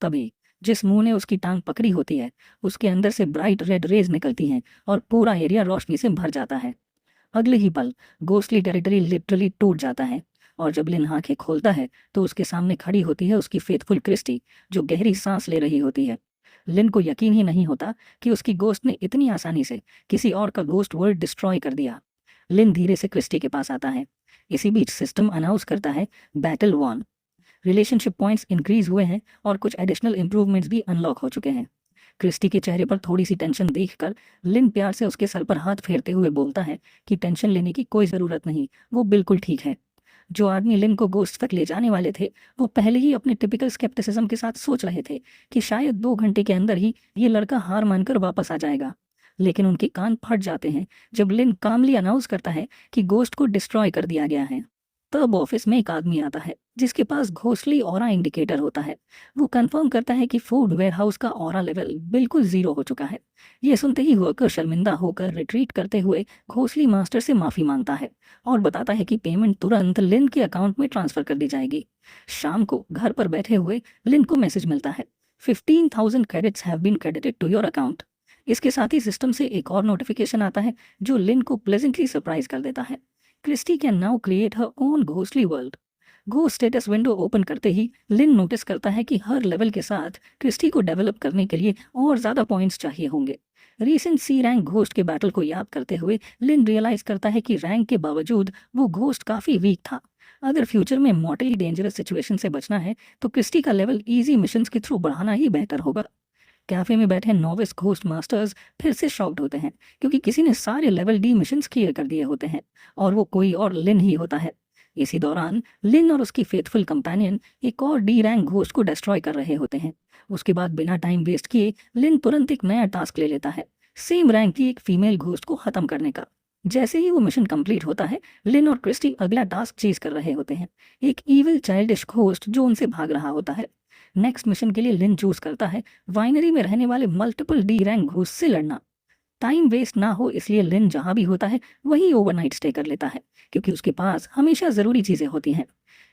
[SPEAKER 1] तभी जिस मुंह ने उसकी टांग पकड़ी होती है, उसके अंदर से ब्राइट रेड रेज निकलती हैं और पूरा एरिया रोशनी से भर जाता है। अगले ही पल गोस्टली टेरिटरी लिटरली टूट जाता है और जब लिन आंखें खोलता है तो उसके सामने खड़ी होती है उसकी फेथफुल क्रिस्टी, जो गहरी सांस ले रही होती है। लिन को यकीन ही नहीं होता कि उसकी गोस्ट ने इतनी आसानी से किसी और का गोस्ट वर्ल्ड डिस्ट्रॉय कर दिया। लिन धीरे से क्रिस्टी के पास आता है। इसी बीच सिस्टम अनाउंस करता है battle won. Relationship points increase हुए हैं और कुछ एडिशनल इंप्रूवमेंट्स भी अनलॉक हो चुके हैं। क्रिस्टी के चेहरे पर थोड़ी सी टेंशन देखकर लिन प्यार से उसके सर पर हाथ फेरते हुए बोलता है कि टेंशन लेने की कोई ज़रूरत नहीं, वो बिल्कुल ठीक है। जो आदमी लिन को गोश्त तक ले जाने वाले थे, वो पहले ही अपने टिपिकल स्केप्टिसिज्म के साथ सोच रहे थे कि शायद 2 घंटे के अंदर ही ये लड़का हार मानकर वापस आ जाएगा। लेकिन उनके कान फट जाते हैं जब लिन कामली अनाउंस करता है कि गोश्त को डिस्ट्रॉय कर दिया गया है। तब ऑफिस में एक आदमी आता है जिसके पास घोस्टली ऑरा इंडिकेटर होता है। वो कंफर्म करता है कि फूड वेयरहाउस का ऑरा लेवल बिल्कुल जीरो हो चुका है। ये सुनते ही वर्कर शर्मिंदा होकर रिट्रीट करते हुए घोस्टली मास्टर से माफी मांगता है और बताता है कि पेमेंट तुरंत लिन के अकाउंट में ट्रांसफर कर दी जाएगी। शाम को घर पर बैठे हुए लिन को मैसेज मिलता है, 15,000 credits have been credited to your account. इसके साथ ही सिस्टम से एक और नोटिफिकेशन आता है जो लिन को प्लेजेंटली सरप्राइज कर देता है। Christy can now create her own ghostly world. Go status window open करते ही लिन नोटिस करता है कि हर लेवल के साथ क्रिस्टी को डेवलप करने के लिए और ज्यादा पॉइंट्स चाहिए होंगे। रीसेंट सी रैंक घोस्ट के बैटल को याद करते हुए लिन रियलाइज करता है कि रैंक के बावजूद वो घोस्ट काफी वीक था। अगर फ्यूचर में मॉर्टली डेंजरस सिचुएशन से बचना है तो क्रिस्टी का लेवल इजी मिशंस के थ्रू बढ़ाना ही बेहतर होगा। कैफे में बैठे नोविस घोस्ट मास्टर्स फिर से शॉक्ड होते हैं क्योंकि किसी ने सारे लेवल डी मिशंस क्लियर कर दिए होते हैं और वो कोई और लिन ही होता है। इसी दौरान लिन और उसकी फेथफुल कंपेनियन एक और डी रैंक घोस्ट को डिस्ट्रॉय कर रहे होते हैं। उसके बाद बिना टाइम वेस्ट किए लिन तुरंत एक नया टास्क ले लेता है, सेम रैंक की एक फीमेल घोस्ट को खत्म करने का। जैसे ही वो मिशन कंप्लीट होता है, लिन और क्रिस्टी अगला टास्क चेज कर रहे होते हैं, एक इविल चाइल्डिश घोस्ट जो उनसे भाग रहा होता है। नेक्स्ट मिशन के लिए लिन चूज करता है वाइनरी में रहने वाले मल्टीपल डी रैंक घोस्ट से लड़ना। टाइम वेस्ट ना हो इसलिए लिन जहां भी होता है वहीं ओवरनाइट स्टे कर लेता है, क्योंकि उसके पास हमेशा जरूरी चीजें होती हैं।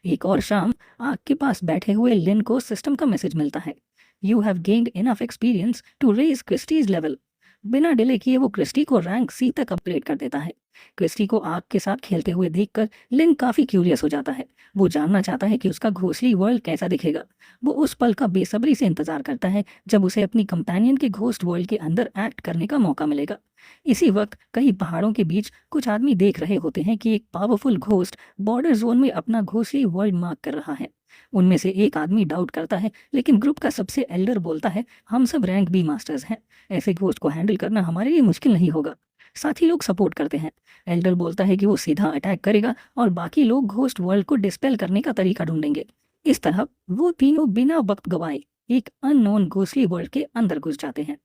[SPEAKER 1] एक और शाम आग के पास बैठे हुए लिन को सिस्टम का मैसेज मिलता है, you have gained enough experience to raise Christy's level. बिना डिले किए वो क्रिस्टी को रैंक सी तक अपग्रेड कर देता है। क्रिस्टी को आग के साथ खेलते हुए देखकर लिन काफी क्यूरियस हो जाता है। वो जानना चाहता है कि उसका घोस्टली वर्ल्ड कैसा दिखेगा। वो उस पल का बेसब्री से इंतजार करता है जब उसे अपनी कंपेनियन के घोस्ट वर्ल्ड के अंदर एक्ट करने का मौका मिलेगा। इसी वक्त कहीं पहाड़ों के बीच कुछ आदमी देख रहे होते हैं कि एक पावरफुल घोस्ट बॉर्डर जोन में अपना घोस्टली वर्ल्ड मार्क कर रहा है। उनमें से एक आदमी डाउट करता है, लेकिन ग्रुप का सबसे एल्डर बोलता है, हम सब रैंक बी मास्टर्स हैं, ऐसे घोस्ट को हैंडल करना हमारे लिए मुश्किल नहीं होगा। साथी लोग सपोर्ट करते हैं। एल्डर बोलता है कि वो सीधा अटैक करेगा और बाकी लोग घोस्ट वर्ल्ड को डिस्पेल करने का तरीका ढूंढेंगे। इस तरह वो तीनों बिना वक्त गवाए एक अननोन घोस्टली वर्ल्ड के अंदर घुस जाते हैं।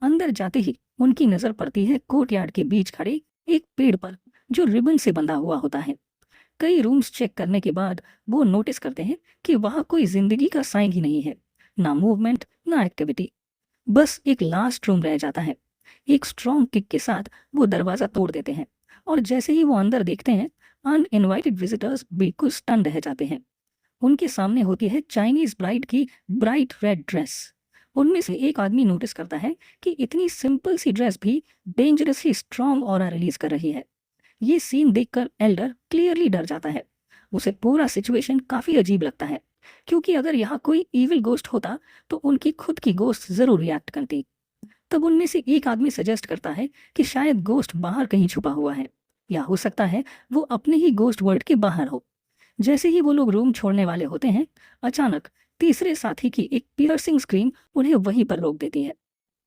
[SPEAKER 1] अंदर जाते ही उनकी नजर पड़ती है कोर्टयार्ड के बीच खड़े एक पेड़ पर, जो रिबन से बंधा हुआ होता है। कई रूम्स चेक करने के बाद वो नोटिस करते हैं कि वहां कोई जिंदगी का साइन ही नहीं है, ना मूवमेंट ना एक्टिविटी। बस एक लास्ट रूम रह जाता है। एक स्ट्रॉन्ग किक के साथ वो दरवाजा तोड़ देते हैं और जैसे ही वो अंदर देखते हैं, अनइनवाइटेड विजिटर्स बिल्कुल स्टन रह जाते हैं। उनके सामने होती है चाइनीज ब्राइड की ब्राइट रेड ड्रेस। उनमें से एक आदमी नोटिस करता है कि इतनी सिंपल सी ड्रेस भी डेंजरसली स्ट्रॉन्ग ऑरा रिलीज कर रही है। ये सीन देखकर एल्डर क्लियरली डर जाता है। उसे पूरा सिचुएशन काफी अजीब लगता है, क्योंकि अगर यहाँ कोई इविल गोस्ट होता तो उनकी खुद की गोस्ट जरूर रिएक्ट करती। तब उनमें से एक आदमी सजेस्ट करता है कि शायद गोस्ट बाहर कहीं छुपा हुआ है, या हो सकता है वो अपने ही गोस्ट वर्ल्ड के बाहर हो। जैसे ही वो लोग रूम छोड़ने वाले होते हैं, अचानक तीसरे साथी की एक पियर्सिंग स्क्रीम उन्हें वहीं पर रोक देती है।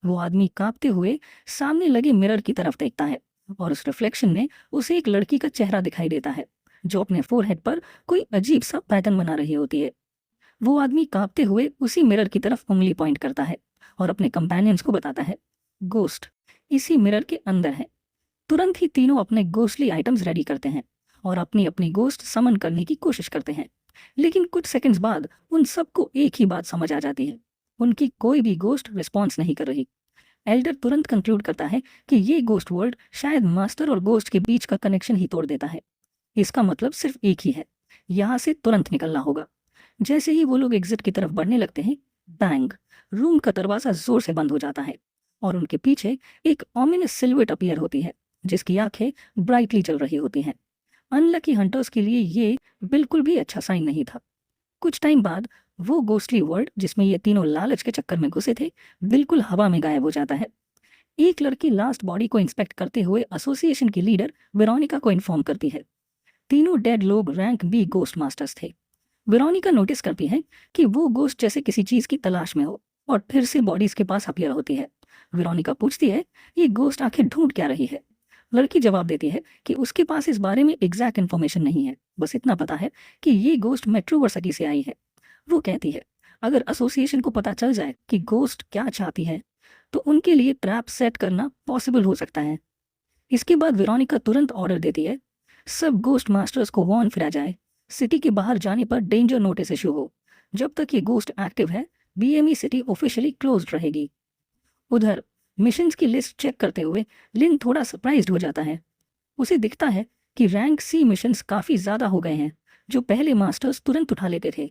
[SPEAKER 1] वो आदमी कांपते हुए सामने लगे मिरर की तरफ देखता है और उस रिफ्लेक्शन में उसे एक लड़की का चेहरा दिखाई देता है, जो अपने फोरहेड पर कोई अजीब सा पैटर्न बना रही होती है। वो आदमी कांपते हुए उसी मिरर की तरफ उंगली पॉइंट करता है और अपने कंपेनियंस को बताता है, गोस्ट इसी मिरर के अंदर है। तुरंत ही तीनों अपने गोस्टली आइटम्स रेडी करते हैं और अपनी अपनी गोस्ट समन करने की कोशिश करते हैं। लेकिन कुछ सेकंड्स बाद उन सबको एक ही बात समझ आ जाती है, उनकी कोई भी गोस्ट रिस्पॉन्स नहीं कर रही। एल्डर तुरंत कंक्लूड करता है कि ये गोस्ट वर्ल्ड शायद मास्टर और गोस्ट के बीच का कनेक्शन ही तोड़ देता है। इसका मतलब सिर्फ एक ही है, यहाँ से तुरंत निकलना होगा। जैसे ही वो लोग एग्जिट की तरफ बढ़ने लगते हैं, बैंग, रूम का दरवाजा जोर से बंद हो जाता है और उनके पीछे एक ऑमिनस सिल्हूएट अपीयर होती है, जिसकी आंखें ब्राइटली चल रही होती हैं। अनलकी हंटर्स के लिए ये बिल्कुल भी अच्छा साइन नहीं था। कुछ टाइम बाद वो गोस्टली वर्ल्ड जिसमें ये तीनों लालच के चक्कर में घुसे थे, बिल्कुल हवा में गायब हो जाता है। एक लड़की लास्ट बॉडी को इंस्पेक्ट करते हुए एसोसिएशन की लीडर वेरोनिका को इन्फॉर्म करती है। तीनों डेड लोग रैंक बी गोस्ट मास्टर्स थे। वेरोनिका नोटिस करती है कि वो गोस्ट जैसे किसी चीज की तलाश में हो और फिर से बॉडीज के पास अपीयर होती है। वेरोनिका पूछती है, ये गोस्ट आखिर ढूंढ क्या रही है? लड़की जवाब देती है कि उसके पास इस बारे में एग्जैक्ट इन्फॉर्मेशन नहीं है, बस इतना पता है कि ये गोस्ट मेट्रोवर्सिटी से आई है। वो कहती है, अगर एसोसिएशन को पता चल जाए कि गोस्ट क्या चाहती है तो उनके लिए ट्रैप सेट करना पॉसिबल हो सकता है। इसके बाद वेरोनिका तुरंत ऑर्डर देती है, सब गोस्ट मास्टर्स को वार्न फिरा जाए, सिटी के बाहर जाने पर डेंजर नोटिस इशू हो। जब तक ये गोस्ट एक्टिव है, बीएमई सिटी ऑफिशियली क्लोज्ड रहेगी। उधर मिशंस की लिस्ट चेक करते हुए लिन थोड़ा सरप्राइज्ड हो जाता है। उसे दिखता है कि रैंक सी मिशंस काफी ज्यादा हो गए हैं, जो पहले मास्टर्स तुरंत उठा लेते थे।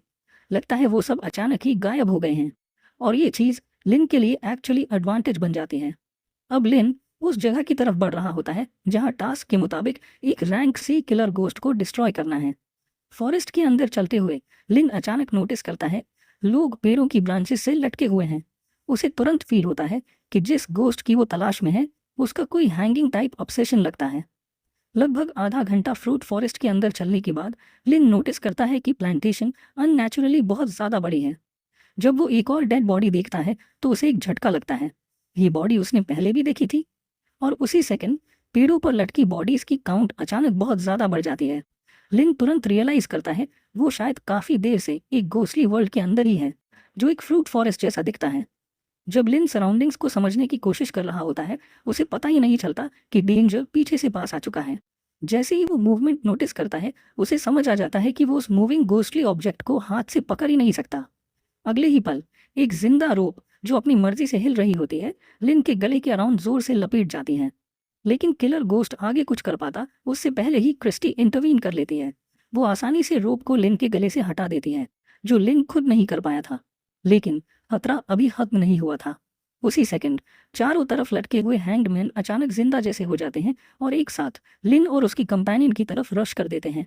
[SPEAKER 1] लगता है वो सब अचानक ही गायब हो गए हैं और ये चीज लिन के लिए एक्चुअली एडवांटेज बन जाती है। अब लिन उस जगह की तरफ बढ़ रहा होता है जहां टास्क के मुताबिक एक रैंक सी किलर गोस्ट को डिस्ट्रॉय करना है। फॉरेस्ट के अंदर चलते हुए लिन अचानक नोटिस करता है, लोग पेड़ों की ब्रांचेस से लटके हुए हैं। उसे तुरंत फील होता है कि जिस गोस्ट की वो तलाश में है उसका कोई हैंगिंग टाइप ऑब्सेशन लगता है। लगभग आधा घंटा फ्रूट फॉरेस्ट के अंदर चलने के बाद लिन नोटिस करता है कि प्लांटेशन अननेचुरली बहुत ज्यादा बड़ी है। जब वो एक और डेड बॉडी देखता है तो उसे एक झटका लगता है। ये बॉडी उसने पहले भी देखी थी और उसी सेकंड पेड़ों पर लटकी बॉडीज की काउंट अचानक बहुत ज्यादा बढ़ जाती है। लिन तुरंत रियलाइज करता है वो शायद काफी देर से एक घोस्टली वर्ल्ड के अंदर ही है, जो एक फ्रूट फॉरेस्ट जैसा दिखता है। जब लिन सराउंडिंग्स को समझने की कोशिश कर रहा होता है, उसे पता ही नहीं चलता कि डेंजर पीछे से पास आ चुका है। जैसे ही वो मूवमेंट नोटिस करता है, उसे समझ आ जाता है कि वो उस मूविंग घोस्टली ऑब्जेक्ट को हाथ से पकड़ ही नहीं सकता। अगले ही पल एक जिंदा रोप जो अपनी मर्जी से हिल रही होती है, लिन के गले के अराउंड जोर से लपेट जाती है। लेकिन किलर गोस्ट आगे कुछ कर पाता उससे पहले ही क्रिस्टी इंटरवीन कर लेती है। वो आसानी से रोप को लिन के गले से हटा देती है, जो लिन खुद नहीं कर पाया था। लेकिन खतरा अभी खत्म नहीं हुआ था। उसी सेकंड चारों तरफ लटके हुए हैंग्ड मैन अचानक जिंदा जैसे हो जाते हैं और एक साथ लिन और उसकी कंपेनियन की तरफ रश कर देते हैं।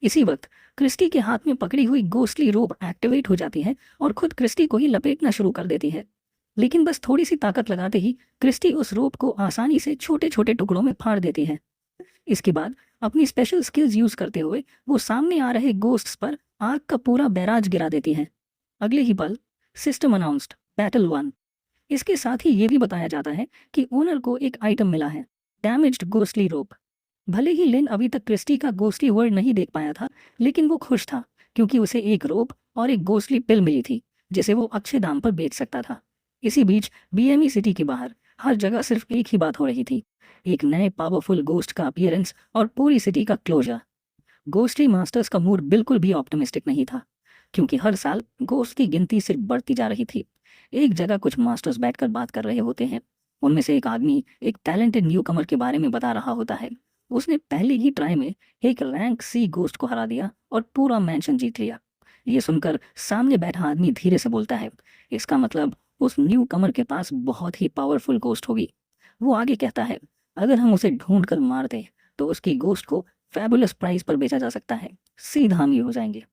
[SPEAKER 1] इसी वक्त क्रिस्टी के हाथ में पकड़ी हुई गोस्टली रोप एक्टिवेट हो जाती है और खुद क्रिस्टी को ही लपेटना शुरू कर देती है। लेकिन बस थोड़ी सी ताकत लगाते ही क्रिस्टी उस रोप को आसानी से छोटे छोटे टुकड़ों में फाड़ देती है। इसके बाद अपनी स्पेशल स्किल्स यूज करते हुए वो सामने आ रहे गोस्ट्स पर आग का पूरा बैराज गिरा देती है। अगले ही पल सिस्टम अनाउंस्ड बैटल 1। इसके साथ ही ये भी बताया जाता है कि ओनर को एक आइटम मिला है, डैमेज्ड गोस्टली रोप। भले ही लिन अभी तक क्रिस्टी का गोस्टली वर्ल्ड नहीं देख पाया था, लेकिन वो खुश था क्योंकि उसे एक रोप और एक गोस्टली पिल मिली थी जिसे वो अच्छे दाम पर बेच सकता था। इसी बीच बीएमई सिटी के बाहर हर जगह सिर्फ एक ही बात हो रही थी, एक नए पावरफुल गोस्ट का अपीयरेंस और पूरी सिटी का क्लोजर। गोस्टली मास्टर्स का मूड बिल्कुल भी ऑप्टिमिस्टिक नहीं था, क्योंकि हर साल गोस्ट की गिनती सिर्फ बढ़ती जा रही थी। एक जगह कुछ मास्टर्स बैठकर बात कर रहे होते हैं। उनमें से एक आदमी एक टैलेंटेड न्यू कमर के बारे में बता रहा होता है। उसने पहले ही ट्राई में एक रैंक सी गोस्ट को हरा दिया और पूरा मैंशन जीत लिया। ये सुनकर सामने बैठा आदमी धीरे से बोलता है, इसका मतलब उस न्यू कमर के पास बहुत ही पावरफुल गोस्ट होगी। वो आगे कहता है, अगर हम उसे ढूंढ कर मार दें तो उसकी गोस्ट को फैबुलस प्राइस पर बेचा जा सकता है, सीधा अमीर हो जाएंगे।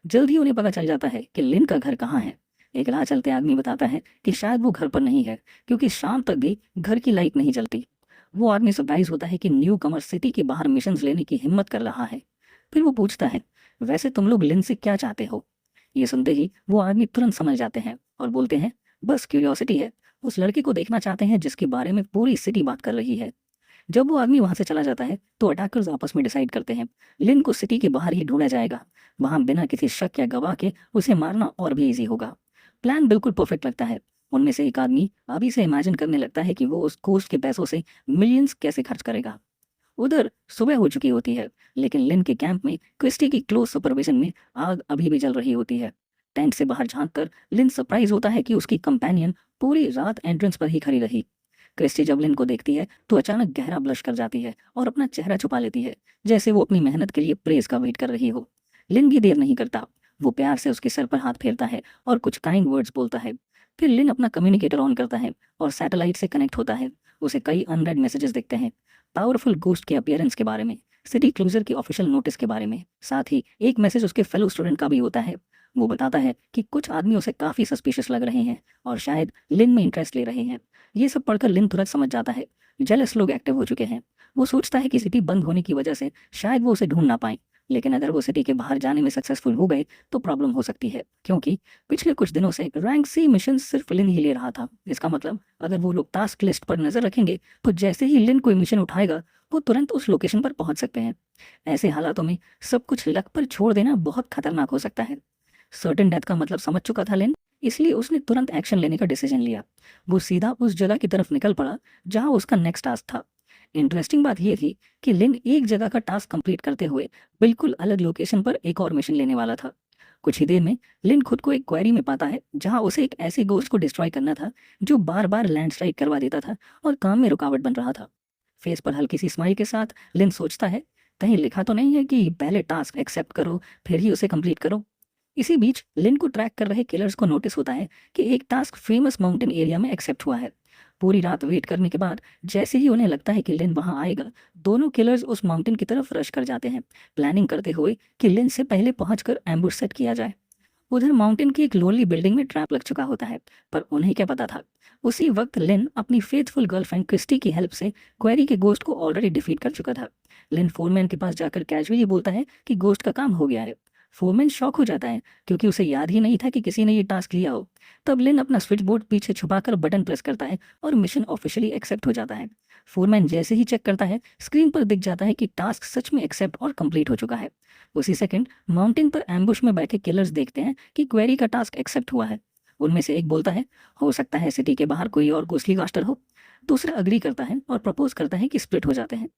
[SPEAKER 1] जल्द ही उन्हें पता चल जाता है कि लिन का घर कहाँ है। एक राह चलते आदमी बताता है कि शायद वो घर पर नहीं है, क्योंकि शाम तक भी घर की लाइट नहीं जलती। वो आदमी सरप्राइज होता है कि न्यू कमर सिटी के बाहर मिशंस लेने की हिम्मत कर रहा है। फिर वो पूछता है, वैसे तुम लोग लिन से क्या चाहते हो? ये सुनते ही वो आदमी तुरंत समझ जाते हैं और बोलते हैं, बस क्यूरियोसिटी है, उस लड़के को देखना चाहते हैं जिसके बारे में पूरी सिटी बात कर रही है। जब वो आदमी वहां से चला जाता है तो अटैकर्स आपस में डिसाइड करते हैं लिन को सिटी के बाहर ही ढूंढा जाएगा। वहां बिना किसी शक या गवाह के उसे मारना और भी इजी होगा। प्लान बिल्कुल परफेक्ट लगता है। उनमें से एक आदमी अभी से इमेजिन करने लगता है कि वो उस कोस्ट के पैसों से मिलियंस कैसे खर्च करेगा। उधर सुबह हो चुकी होती है, लेकिन लिन के कैंप में क्रिस्टी की क्लोज सुपरविजन में आग अभी भी जल रही होती है। टेंट से बाहर झांककर लिन सरप्राइज होता है कि उसकी कंपेनियन पूरी रात एंट्रेंस पर ही खड़ी रही। क्रिस्टी जब लिन को देखती है तो अचानक गहरा ब्लश कर जाती है और अपना चेहरा छुपा लेती है, जैसे वो अपनी मेहनत के लिए प्रेज का वेट कर रही हो। लिन भी देर नहीं करता, वो प्यार से उसके सर पर हाथ फेरता है और कुछ काइंड वर्ड्स बोलता है। फिर लिन अपना कम्युनिकेटर ऑन करता है और सैटेलाइट से कनेक्ट होता है। उसे कई अनरेड मैसेजेस दिखते हैं, पावरफुल गोस्ट के अपीयरेंस के बारे में, सिटी क्लोजर की ऑफिशियल नोटिस के बारे में। साथ ही एक मैसेज उसके फेलो स्टूडेंट का भी होता है। वो बताता है कि कुछ आदमी उसे काफी सस्पिशियस लग रहे हैं और शायद लिन में इंटरेस्ट ले रहे हैं। ये सब पढ़कर लिन तुरंत समझ जाता है, जेलस लोग एक्टिव हो चुके हैं। वो सोचता है कि सिटी बंद होने की वजह से शायद वो उसे ढूंढ ना पाए, लेकिन अगर वो सिटी के बाहर जाने में सक्सेसफुल हो गए तो प्रॉब्लम हो सकती है, क्योंकि पिछले कुछ दिनों से रैंक सी मिशन सिर्फ लिन ही ले रहा था। इसका मतलब अगर वो लोग टास्क लिस्ट पर नजर रखेंगे तो जैसे ही लिन कोई मिशन उठाएगा वो तुरंत उस लोकेशन पर पहुंच सकते हैं। ऐसे हालातों में सब कुछ लक पर छोड़ देना बहुत खतरनाक हो सकता है। सर्टेन डेथ का मतलब समझ चुका था लिन, इसलिए उसने तुरंत एक्शन लेने का डिसीजन लिया। वो सीधा उस जगह की तरफ निकल पड़ा जहां उसका नेक्स्ट टास्क था। इंटरेस्टिंग बात यह थी कि लिन एक जगह का टास्क कंप्लीट करते हुए बिल्कुल अलग लोकेशन पर एक और मिशन लेने वाला था। कुछ ही देर में लिन खुद को एक क्वेरी में पाता है जहां उसे एक ऐसे गोस्ट को डिस्ट्रॉय करना था जो बार बार लैंडस्लाइड करवा देता था और काम में रुकावट बन रहा था। फेस पर हल्की सी स्माइल के साथ लिन सोचता है, कहीं लिखा तो नहीं है कि पहले टास्क एक्सेप्ट करो फिर ही उसे कंप्लीट करो। इसी बीच लिन को ट्रैक कर रहे किलर्स को नोटिस होता है कि एक टास्क फेमस माउंटेन एरिया में एक्सेप्ट हुआ है। पूरी रात वेट करने के बाद जैसे ही उन्हें लगता है कि लिन वहां आएगा, दोनों किलर्स उस माउंटेन की तरफ रश कर जाते हैं, प्लानिंग करते हुए कि लिन से पहले पहुंचकर एम्बुश सेट किया जाए। उधर माउंटेन की एक लोनली बिल्डिंग में ट्रैप लग चुका होता है, पर उन्हें क्या पता था, उसी वक्त लिन अपनी फेथफुल गर्लफ्रेंड क्रिस्टी की हेल्प से क्वेरी के गोस्ट को ऑलरेडी डिफीट कर चुका था। लिन फोरमैन के पास जाकर कैजुअली बोलता है कि गोस्ट का काम हो गया है। फोरमैन शॉक हो जाता है क्योंकि उसे याद ही नहीं था कि किसी ने ये टास्क लिया हो। तब लिन अपना स्विच बोर्ड पीछे छुपाकर बटन प्रेस करता है और मिशन ऑफिशियली एक्सेप्ट हो जाता है। फोरमैन जैसे ही चेक करता है, स्क्रीन पर दिख जाता है कि टास्क सच में एक्सेप्ट और कंप्लीट हो चुका है। उसी सेकंड माउंटेन पर एम्बुश में बैठे किलर्स देखते हैं कि क्वेरी का टास्क एक्सेप्ट हुआ है। उनमें से एक बोलता है, हो सकता है सिटी के बाहर कोई और गोस्टली कास्टर हो। दूसरा अग्री करता है और प्रपोज करता है कि स्प्लिट हो जाते हैं।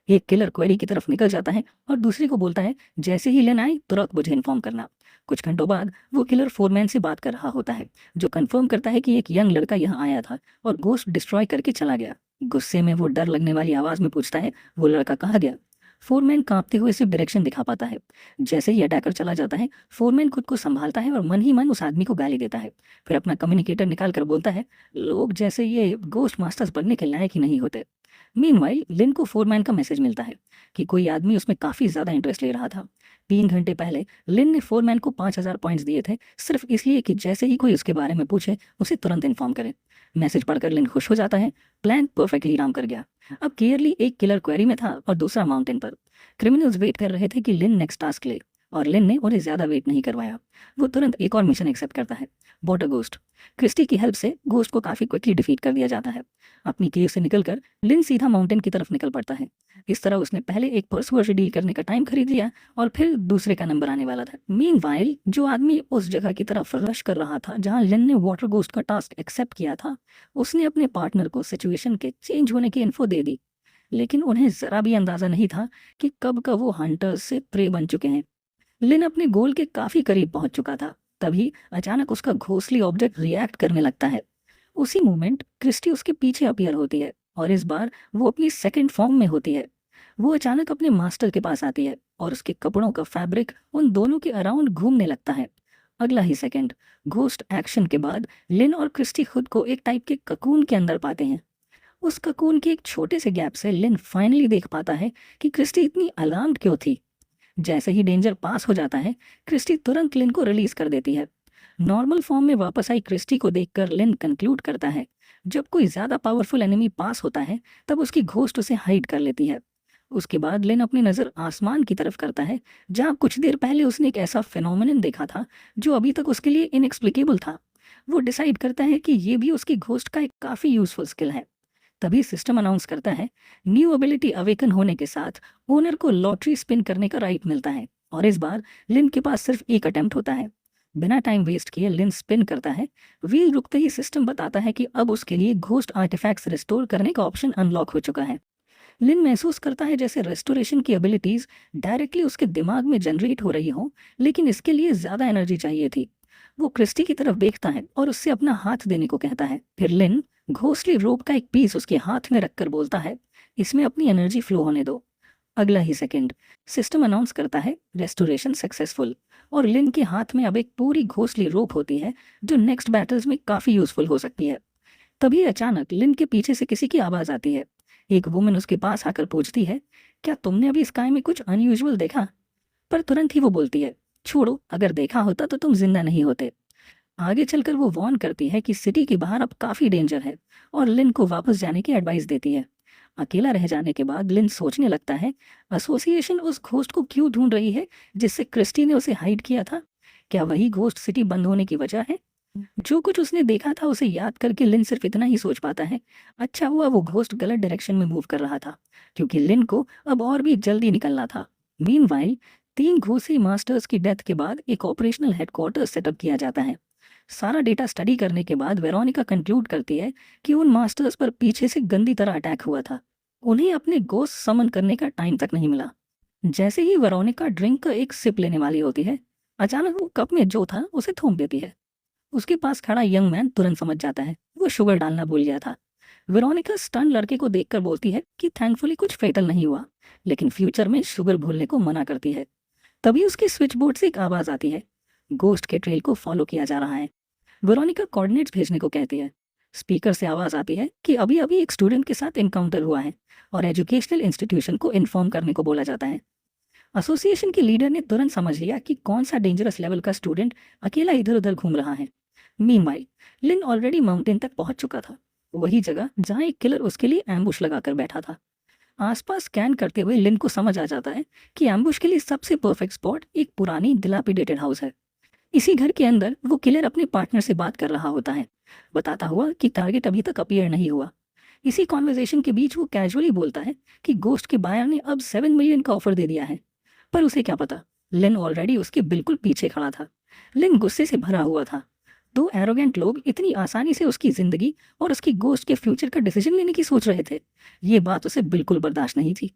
[SPEAKER 1] एक किलर क्वेरी की तरफ निकल जाता है और दूसरे को बोलता है, जैसे ही लेन आए तुरंत मुझे इन्फॉर्म करना। कुछ घंटों बाद वो किलर फोरमैन से बात कर रहा होता है, जो कंफर्म करता है कि एक यंग लड़का यहाँ आया था और गोस्ट डिस्ट्रॉय करके चला गया। गुस्से में वो डर लगने वाली आवाज में पूछता है, वो लड़का कहाँ गया? फोरमैन कांपते हुए सिर्फ डायरेक्शन दिखा पाता है। जैसे ही अटैकर चला जाता है, फोरमैन खुद को संभालता है और मन ही मन उस आदमी को गाली देता है। फिर अपना कम्युनिकेटर निकाल कर बोलता है, लोग जैसे ये गोस्ट मास्टर्स बनने के लायक ही नहीं होते। मीनवाइल लिन को फोरमैन का मैसेज मिलता है कि कोई आदमी उसमें काफी ज्यादा इंटरेस्ट ले रहा था। 3 घंटे पहले लिन ने फोरमैन को 5,000 पॉइंट्स दिए थे, सिर्फ इसलिए कि जैसे ही कोई उसके बारे में पूछे उसे तुरंत इन्फॉर्म करे। मैसेज पढ़कर लिन खुश हो जाता है। प्लान परफेक्टली काम कर गया। अब क्लियरली एक किलर क्वेरी में था और दूसरा माउंटेन पर। क्रिमिनल्स वेट कर रहे थे कि लिन नेक्स्ट टास्क ले, और लिन ने उन्हें ज्यादा वेट नहीं करवाया। वो तुरंत एक और मिशन एक्सेप्ट करता है, वाटर गोस्ट। क्रिस्टी की हेल्प से घोस्ट को काफी क्विकली डिफीट कर दिया जाता है। अपनी केव से निकलकर लिन सीधा माउंटेन की तरफ निकल पड़ता है। इस तरह उसने पहले एक पर्सुअर से डील करने का टाइम खरीद लिया और फिर दूसरे का नंबर आने वाला था। मीनवाइल जो आदमी उस जगह की तरफ रश कर रहा था जहां लिन ने वाटर गोस्ट का टास्क एक्सेप्ट किया था, उसने अपने पार्टनर को सिचुएशन के चेंज होने की इन्फो दे दी। लेकिन उन्हें जरा भी अंदाजा नहीं था कि कब का वो हंटर्स से प्रे बन चुके हैं। लिन अपने गोल के काफी करीब पहुंच चुका था। तभी अचानक उसका घोंसली ऑब्जेक्ट रिएक्ट करने लगता है। उसी मोमेंट क्रिस्टी उसके पीछे अपीयर होती है और इस बार वो अपनी सेकंड फॉर्म में होती है। वो अचानक अपने मास्टर के पास आती है और उसके कपड़ों का फैब्रिक उन दोनों के अराउंड घूमने लगता है। अगला ही सेकंड घोस्ट एक्शन के बाद लिन और क्रिस्टी खुद को एक टाइप के ककून के अंदर पाते हैं। उस ककून के एक छोटे से गैप से लिन फाइनली देख पाता है कि क्रिस्टी इतनी अलार्म्ड क्यों थी। जैसे ही डेंजर पास हो जाता है, क्रिस्टी तुरंत लिन को रिलीज कर देती है। नॉर्मल फॉर्म में वापस आई क्रिस्टी को देखकर लिन कंक्लूड करता है, जब कोई ज्यादा पावरफुल एनिमी पास होता है तब उसकी घोस्ट उसे हाइड कर लेती है। उसके बाद लिन अपनी नजर आसमान की तरफ करता है जहां कुछ देर पहले उसने एक ऐसा फिनोमिनन देखा था जो अभी तक उसके लिए इनएक्सप्लिकेबल था। वो डिसाइड करता है कि ये भी उसकी घोस्ट का एक काफी यूजफुल स्किल है। तभी सिस्टम अनाउंस करता है, न्यू एबिलिटी अवेकन होने के साथ ओनर को लॉटरी स्पिन करने का राइट मिलता है और इस बार लिन के पास सिर्फ एक अटेम्प्ट होता है। बिना टाइम वेस्ट किए लिन स्पिन करता है। व्हील रुकते ही सिस्टम बताता है कि अब उसके लिए घोस्ट आर्टिफैक्ट्स रिस्टोर करने का ऑप्शन अनलॉक हो चुका है। लिन महसूस करता है जैसे रेस्टोरेशन की एबिलिटीज डायरेक्टली उसके दिमाग में जनरेट हो रही हो, लेकिन इसके लिए ज्यादा एनर्जी चाहिए थी। वो क्रिस्टी की तरफ देखता है और उससे अपना हाथ देने को कहता है। फिर लिन घोस्टली रोप का एक पीस उसके हाथ में रखकर बोलता है, इसमें अपनी एनर्जी फ्लो होने दो। अगला ही सेकंड सिस्टम अनाउंस करता है, रेस्टोरेशन सक्सेसफुल, और लिन के हाथ में अब एक पूरी घोस्टली रोप होती है जो नेक्स्ट बैटल्स में काफी यूजफुल हो सकती है। तभी अचानक लिन के पीछे से किसी की आवाज आती है। एक वुमन उसके पास आकर पूछती है, क्या तुमने अभी स्काई में कुछ अनयूजुअल देखा? पर तुरंत ही वो बोलती है, छोड़ो, अगर देखा होता तो तुम जिंदा नहीं होते। आगे चलकर वो वार्न करती है कि सिटी के बाहर अब काफी डेंजर है और लिन को वापस जाने की एडवाइस देती है। अकेला रह जाने के बाद लिन सोचने लगता है, एसोसिएशन उस घोस्ट को क्यों ढूंढ रही है जिससे क्रिस्टी ने उसे हाइड किया था? क्या वही घोस्ट सिटी बंद होने की वजह है? जो कुछ उसने देखा था उसे याद करके लिन सिर्फ इतना ही सोच पाता है, अच्छा हुआ वो घोस्ट गलत डायरेक्शन में मूव कर रहा था, क्योंकि लिन को अब और भी जल्दी निकलना था। मीनवाइल 3 घोसी मास्टर्स की डेथ के बाद एक ऑपरेशनल हेडक्वार्टर सेटअप किया जाता है। सारा डेटा स्टडी करने के बाद वेरोनिका कंक्लूड करती है कि उन मास्टर्स पर पीछे से गंदी तरह अटैक हुआ था। उन्हें अपने गोस्ट समन करने का टाइम तक नहीं मिला। जैसे ही वेरोनिका ड्रिंक का एक सिप लेने वाली होती है, अचानक वो कप में जो था उसे थूक देती है। उसके पास खड़ा यंग मैन तुरंत समझ जाता है वो शुगर डालना भूल गया था। वेरोनिका स्टन लड़के को देखकर बोलती है कि थैंकफुली कुछ फेटल नहीं हुआ, लेकिन फ्यूचर में शुगर भूलने को मना करती है। तभी उसके स्विच बोर्ड से एक आवाज आती है, गोस्ट के ट्रेल को फॉलो किया जा रहा है। वेरोनिका कोऑर्डिनेट्स भेजने को कहती है। स्पीकर से आवाज आती है कि अभी अभी एक स्टूडेंट के साथ एनकाउंटर हुआ है और एजुकेशनल इंस्टीट्यूशन को इन्फॉर्म करने को बोला जाता है। एसोसिएशन के लीडर ने तुरंत समझ लिया कि कौन सा डेंजरस लेवल का स्टूडेंट अकेला इधर उधर घूम रहा है। मीनवाइल लिन ऑलरेडी माउंटेन तक पहुंच चुका था, वही जगह जहां एक किलर उसके लिए एम्बुश लगाकर बैठा था। आसपास स्कैन करते हुए लिन को समझ आ जाता है कि एम्बुश के लिए सबसे परफेक्ट स्पॉट एक पुरानी दिलापिडेटेड हाउस है। इसी घर के अंदर वो किलर अपने पार्टनर से बात कर रहा होता है, बताता हुआ कि टारगेट अभी तक अपीयर नहीं हुआ। इसी कॉन्वर्जेशन के बीच वो कैजुअली बोलता है कि गोस्ट के बायर ने अब 7 मिलियन का ऑफर दे दिया है। पर उसे क्या पता, लिन ऑलरेडी उसके बिल्कुल पीछे खड़ा था। लिन गुस्से से भरा हुआ था। 2 एरोगेंट लोग इतनी आसानी से उसकी जिंदगी और उसकी गोस्ट के फ्यूचर का डिसीजन लेने की सोच रहे थे। ये बात उसे बिल्कुल बर्दाश्त नहीं थी।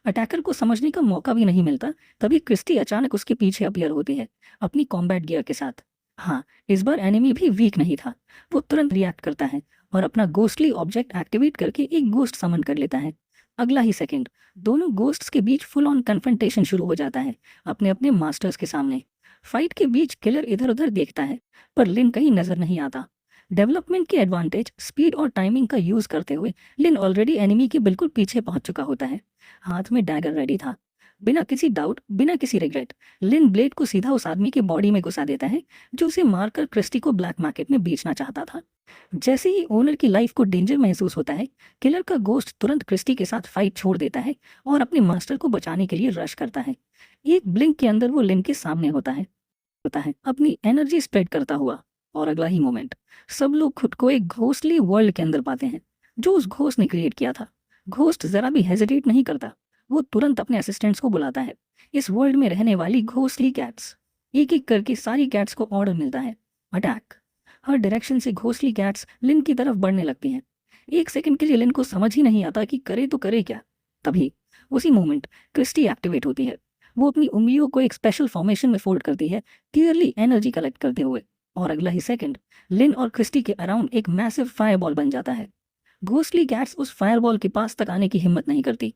[SPEAKER 1] अटैकर को समझने का मौका भी नहीं मिलता, तभी क्रिस्टी अचानक उसके पीछे अपीयर होती है अपनी कॉम्बैट गियर के साथ। हाँ, इस बार एनिमी भी वीक नहीं था। वो तुरंत रिएक्ट करता है और अपना गोस्टली ऑब्जेक्ट एक्टिवेट करके एक गोस्ट समन कर लेता है। अगला ही सेकंड दोनों घोस्ट्स के बीच फुल ऑन कन्फ्रंटेशन शुरू हो जाता है अपने अपने मास्टर्स के सामने। फाइट के बीच किलर इधर उधर देखता है पर लिन कहीं नजर नहीं आता। डेवलपमेंट के एडवांटेज, स्पीड और टाइमिंग का यूज करते हुए लिन ऑलरेडी एनिमी के बिल्कुल पीछे पहुंच चुका होता है। हाथ में डैगर रेडी था। बिना किसी डाउट, बिना किसी रिग्रेट, लिन ब्लेड को सीधा उस आदमी के बॉडी में घुसा देता है जो उसे मारकर क्रिस्टी को ब्लैक मार्केट में बेचना चाहता था। जैसे ही ओनर की लाइफ को डेंजर महसूस होता है, किलर का गोश्त तुरंत क्रिस्टी के साथ फाइट छोड़ देता है और अपने मास्टर को बचाने के लिए रश करता है। एक ब्लिंक के अंदर वो लिन के सामने होता है अपनी एनर्जी स्प्रेड करता हुआ। और अगला ही मोमेंट सब लोग खुद को एक घोस्टली वर्ल्ड के अंदर पाते हैं जो उस घोस्ट ने क्रिएट किया था। घोस्ट जरा भी हेजिटेट नहीं करता, वो तुरंत अपने असिस्टेंट्स को बुलाता है। इस वर्ल्ड में रहने वाली घोस्टली कैट्स, एक एक करके सारी कैट्स को ऑर्डर मिलता है, अटैक। हर डायरेक्शन से घोस्टली कैट्स लिन की तरफ बढ़ने लगती हैं। एक सेकंड के लिए लिन को समझ ही नहीं आता कि करे तो करे क्या। तभी उसी मोमेंट क्रिस्टी एक्टिवेट होती है। वो अपनी उंगलियों को एक स्पेशल फॉर्मेशन में फोल्ड करती है, क्लियरली एनर्जी कलेक्ट करते हुए। और अगला ही सेकंड लिन और क्रिस्टी के अराउंड एक मैसिव फायरबॉल बन जाता है। घोस्टली कैट्स उस फायरबॉल के पास तक आने की हिम्मत नहीं करती।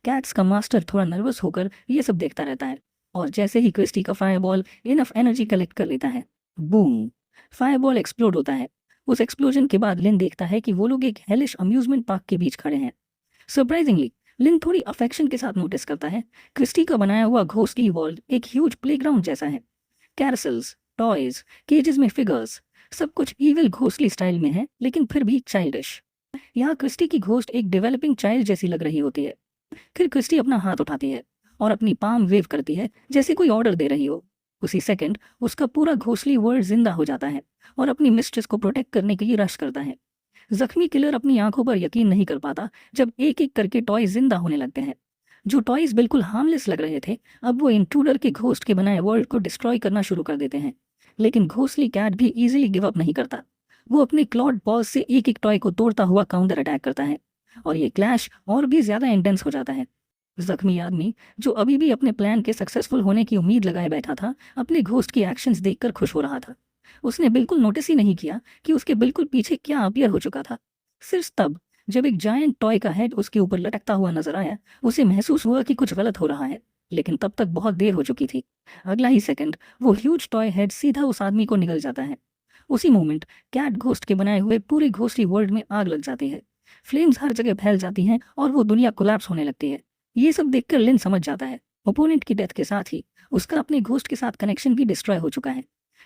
[SPEAKER 1] कैट्स का मास्टर थोड़ा नर्वस होकर ये सब देखता रहता है और जैसे ही क्रिस्टी का फायरबॉल इनफ एनर्जी कलेक्ट कर लेता है, बूम, फायरबॉल एक्सप्लोड होता है। उस एक्सप्लोजन के बाद लिन देखता है कि वो लोग एक हेलिश अम्यूजमेंट पार्क के बीच खड़े हैं। सरप्राइजिंगली लिन थोड़ी अफेक्शन के साथ नोटिस करता है क्रिस्टी का बनाया हुआ घोस्टली वर्ल्ड एक ह्यूज प्लेग्राउंड जैसा है। कैरसल्स, टॉयज, केजेस में फिगर्स, सब कुछ इविल घोस्टली स्टाइल में है लेकिन फिर भी चाइल्डिश। यहाँ क्रिस्टी की घोस्ट एक डेवलपिंग चाइल्ड जैसी लग रही होती है। फिर क्रिस्टी अपना हाथ उठाती है और अपनी पाम वेव करती है जैसे कोई ऑर्डर दे रही हो। उसी सेकंड उसका पूरा घोस्टली वर्ल्ड जिंदा हो जाता है और अपनी मिस्ट्रेस को प्रोटेक्ट करने के लिए रश करता है। जख्मी किलर अपनी आंखों पर यकीन नहीं कर पाता जब एक एक करके टॉय जिंदा होने लगते हैं। जो टॉयज बिल्कुल हार्मलेस लग रहे थे, अब वो इंट्रूडर के घोस्ट के बनाए वर्ल्ड को डिस्ट्रॉय करना शुरू कर देते हैं। लेकिन घोस्टली कैट भी इजीली गिव अप नहीं करता। वो अपने क्लॉड पॉज से एक एक टॉय को तोड़ता हुआ काउंटर अटैक करता है और ये क्लैश और भी ज्यादा इंटेंस हो जाता है। जख्मी आदमी, जो अभी भी अपने प्लान के सक्सेसफुल होने की उम्मीद लगाए बैठा था, अपने घोस्ट की एक्शंस देखकर खुश हो रहा था। उसने बिल्कुल नोटिस ही नहीं किया कि उसके बिल्कुल पीछे क्या अपीयर हो चुका था। सिर्फ तब जब एक जायंट टॉय का हेड उसके ऊपर लटकता हुआ नजर आया, उसे महसूस हुआ कि कुछ गलत हो रहा है, लेकिन तब तक बहुत देर हो चुकी थी। अगला ही सेकंड वो ह्यूज टॉय हेड सीधा उस आदमी को निकल जाता है। उसी मोमेंट कैट घोस्ट के बनाए हुए पूरे घोस्टली वर्ल्ड में आग लग जाती है। फ्लेम्स हर जगह फैल जाती हैं और वो दुनिया कोलैप्स होने लगती है। ये सब देखकर लिन समझ जाता है ओपोनेंट की डेथ के साथ ही उसका अपने घोस्ट के साथ कनेक्शन भी डिस्ट्रॉय हो चुका है।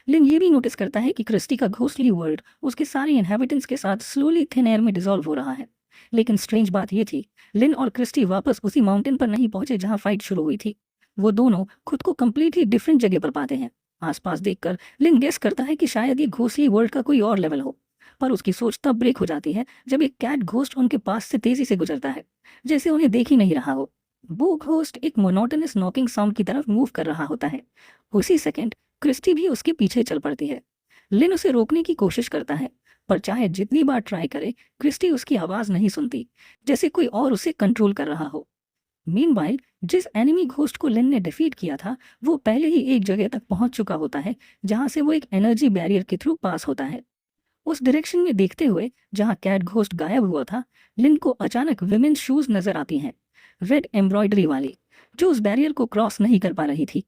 [SPEAKER 1] लिन ये भी नोटिस करता है कि क्रिस्टी का घोस्टली वर्ल्ड उसके सारे इनहेबिटेंट्स के साथ स्लोली थिन एयर में डिसॉल्व हो रहा है। लेकिन स्ट्रेंज बात ये थी, लिन और क्रिस्टी वापस उसी माउंटेन पर नहीं पहुंचे जहां फाइट शुरू हुई थी। वो दोनों खुद को कंप्लीटली डिफरेंट जगह पर पाते हैं। आसपास देखकर लिन गेस करता है कि शायद ये घोस्टली वर्ल्ड का कोई और लेवल हो, पर उसकी सोच तब ब्रेक हो जाती है जब एक कैट घोस्ट उनके पास से तेजी से गुजरता है, जैसे उन्हें देख ही नहीं रहा हो। वो घोस्ट एक मोनोटोनस नॉकिंग साउंड की तरफ मूव कर रहा होता है। उसी सेकंड क्रिस्टी भी उसके पीछे चल पड़ती है। लिन उसे रोकने की कोशिश करता है, पर चाहे जितनी बार ट्राई करे, क्रिस्टी उसकी आवाज नहीं सुनती, जैसे कोई और उसे कंट्रोल कर रहा हो। मीनवाइल जिस एनिमी घोस्ट को लिन ने डिफीट किया था, वो पहले ही एक जगह तक पहुंच चुका होता है जहां से वो एक एनर्जी बैरियर के थ्रू पास होता है। उस डायरेक्शन में देखते हुए जहां कैट घोस्ट गायब हुआ था, लिन को अचानक विमेन्स शूज नजर आती हैं, रेड एम्ब्रॉयडरी वाली, जो उस बैरियर को क्रॉस नहीं कर पा रही थी।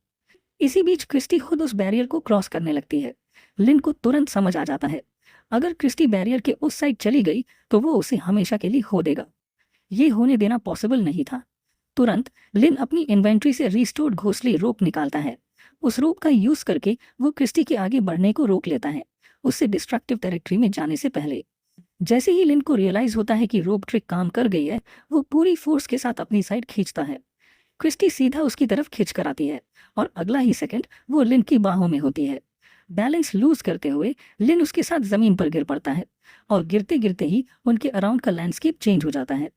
[SPEAKER 1] इसी बीच क्रिस्टी खुद उस बैरियर को क्रॉस करने लगती है। लिन को तुरंत समझ आ जाता है, अगर क्रिस्टी बैरियर के उस साइड चली गई तो वो उसे हमेशा के लिए खो देगा। ये होने देना पॉसिबल नहीं था। तुरंत लिन अपनी इन्वेंट्री से रिस्टोर्ड घोस्टली रोप निकालता है। उस रोप का यूज करके वो क्रिस्टी के आगे बढ़ने को रोक लेता है, उससे डिस्ट्रक्टिव टेरिटरी में जाने से पहले। जैसे ही लिन को रियलाइज होता है कि रोप ट्रिक काम कर गई है, वो पूरी फोर्स के साथ अपनी साइड खींचता है। क्रिस्टी सीधा उसकी तरफ खींच कर आती है और अगला ही सेकंड वो लिन की बाहों में होती है। बैलेंस लूज करते हुए लिन उसके साथ जमीन पर गिर पड़ता है और गिरते गिरते ही उनके अराउंड का लैंडस्केप चेंज हो जाता है।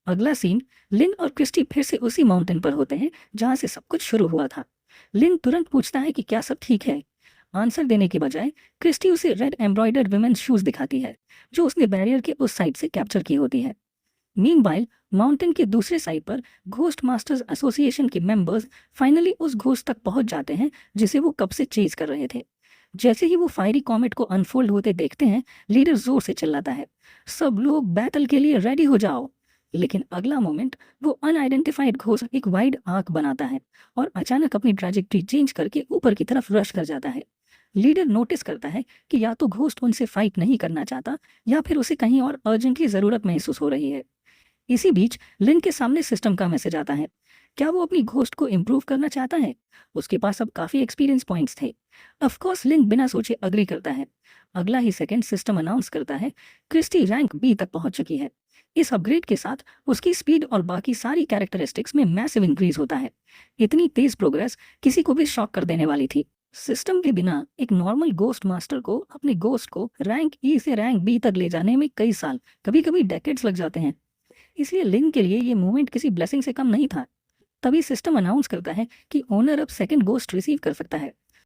[SPEAKER 1] अगला सीन, लिन और क्रिस्टी फिर से उसी माउंटेन पर होते हैं जहां से सब कुछ शुरू हुआ था। लिन तुरंत पूछता है कि क्या सब ठीक है। आंसर देने के बजाय क्रिस्टी उसे रेड एम्ब्रॉयडर्ड विमेन्स शूज दिखाती है, जो उसने बैरियर के उस साइड से कैप्चर की होती है। मीनवाइल माउंटेन के दूसरे साइड पर घोस्ट मास्टर्स एसोसिएशन के मेंबर्स फाइनली उस घोस्ट तक पहुंच जाते हैं जिसे वो कब से चेज कर रहे थे। जैसे ही वो फायरी कॉमेट को अनफोल्ड होते देखते हैं, लीडर जोर से चिल्लाता है, सब लोग बैटल के लिए रेडी हो जाओ। लेकिन अगला मोमेंट वो अनआइडेंटिफाइड घोस्ट एक वाइड आर्क बनाता है और अचानक अपनी ट्रैजेक्टरी चेंज करके ऊपर की तरफ रश कर जाता है। लीडर नोटिस करता है कि या तो घोस्ट उनसे फाइट नहीं करना चाहता या फिर उसे कहीं और अर्जेंटली जरूरत महसूस हो रही है। इसी बीच लिन के सामने सिस्टम का मैसेज आता है। क्या वो अपनी घोस्ट को इम्प्रूव करना चाहता है? उसके पास अब काफी एक्सपीरियंस पॉइंट्स थे। ऑफ कोर्स लिन बिना सोचे अग्री करता है। अगला ही सेकंड सिस्टम अनाउंस करता है क्रिस्टी रैंक बी तक पहुंच चुकी है। इस अपग्रेड के साथ उसकी स्पीड और बाकी सारी कैरेक्टरिस्टिक्स में मैसिव इंक्रीज होता है। इतनी तेज प्रोग्रेस किसी को भी शॉक कर देने वाली थी। सिस्टम के बिना एक नॉर्मल गोस्ट मास्टर को अपने गोस्ट को रैंक ई से रैंक बी तक ले जाने में कई साल, कभी कभी डेकेड्स लग जाते हैं। इसलिए लिन के लिए ये मूवमेंट किसी ब्लेसिंग से कम नहीं था। तभी सिस्टम अनाउंस करता है कि ओनर अब सेकंड गोस्ट रिसीव कर सकता है।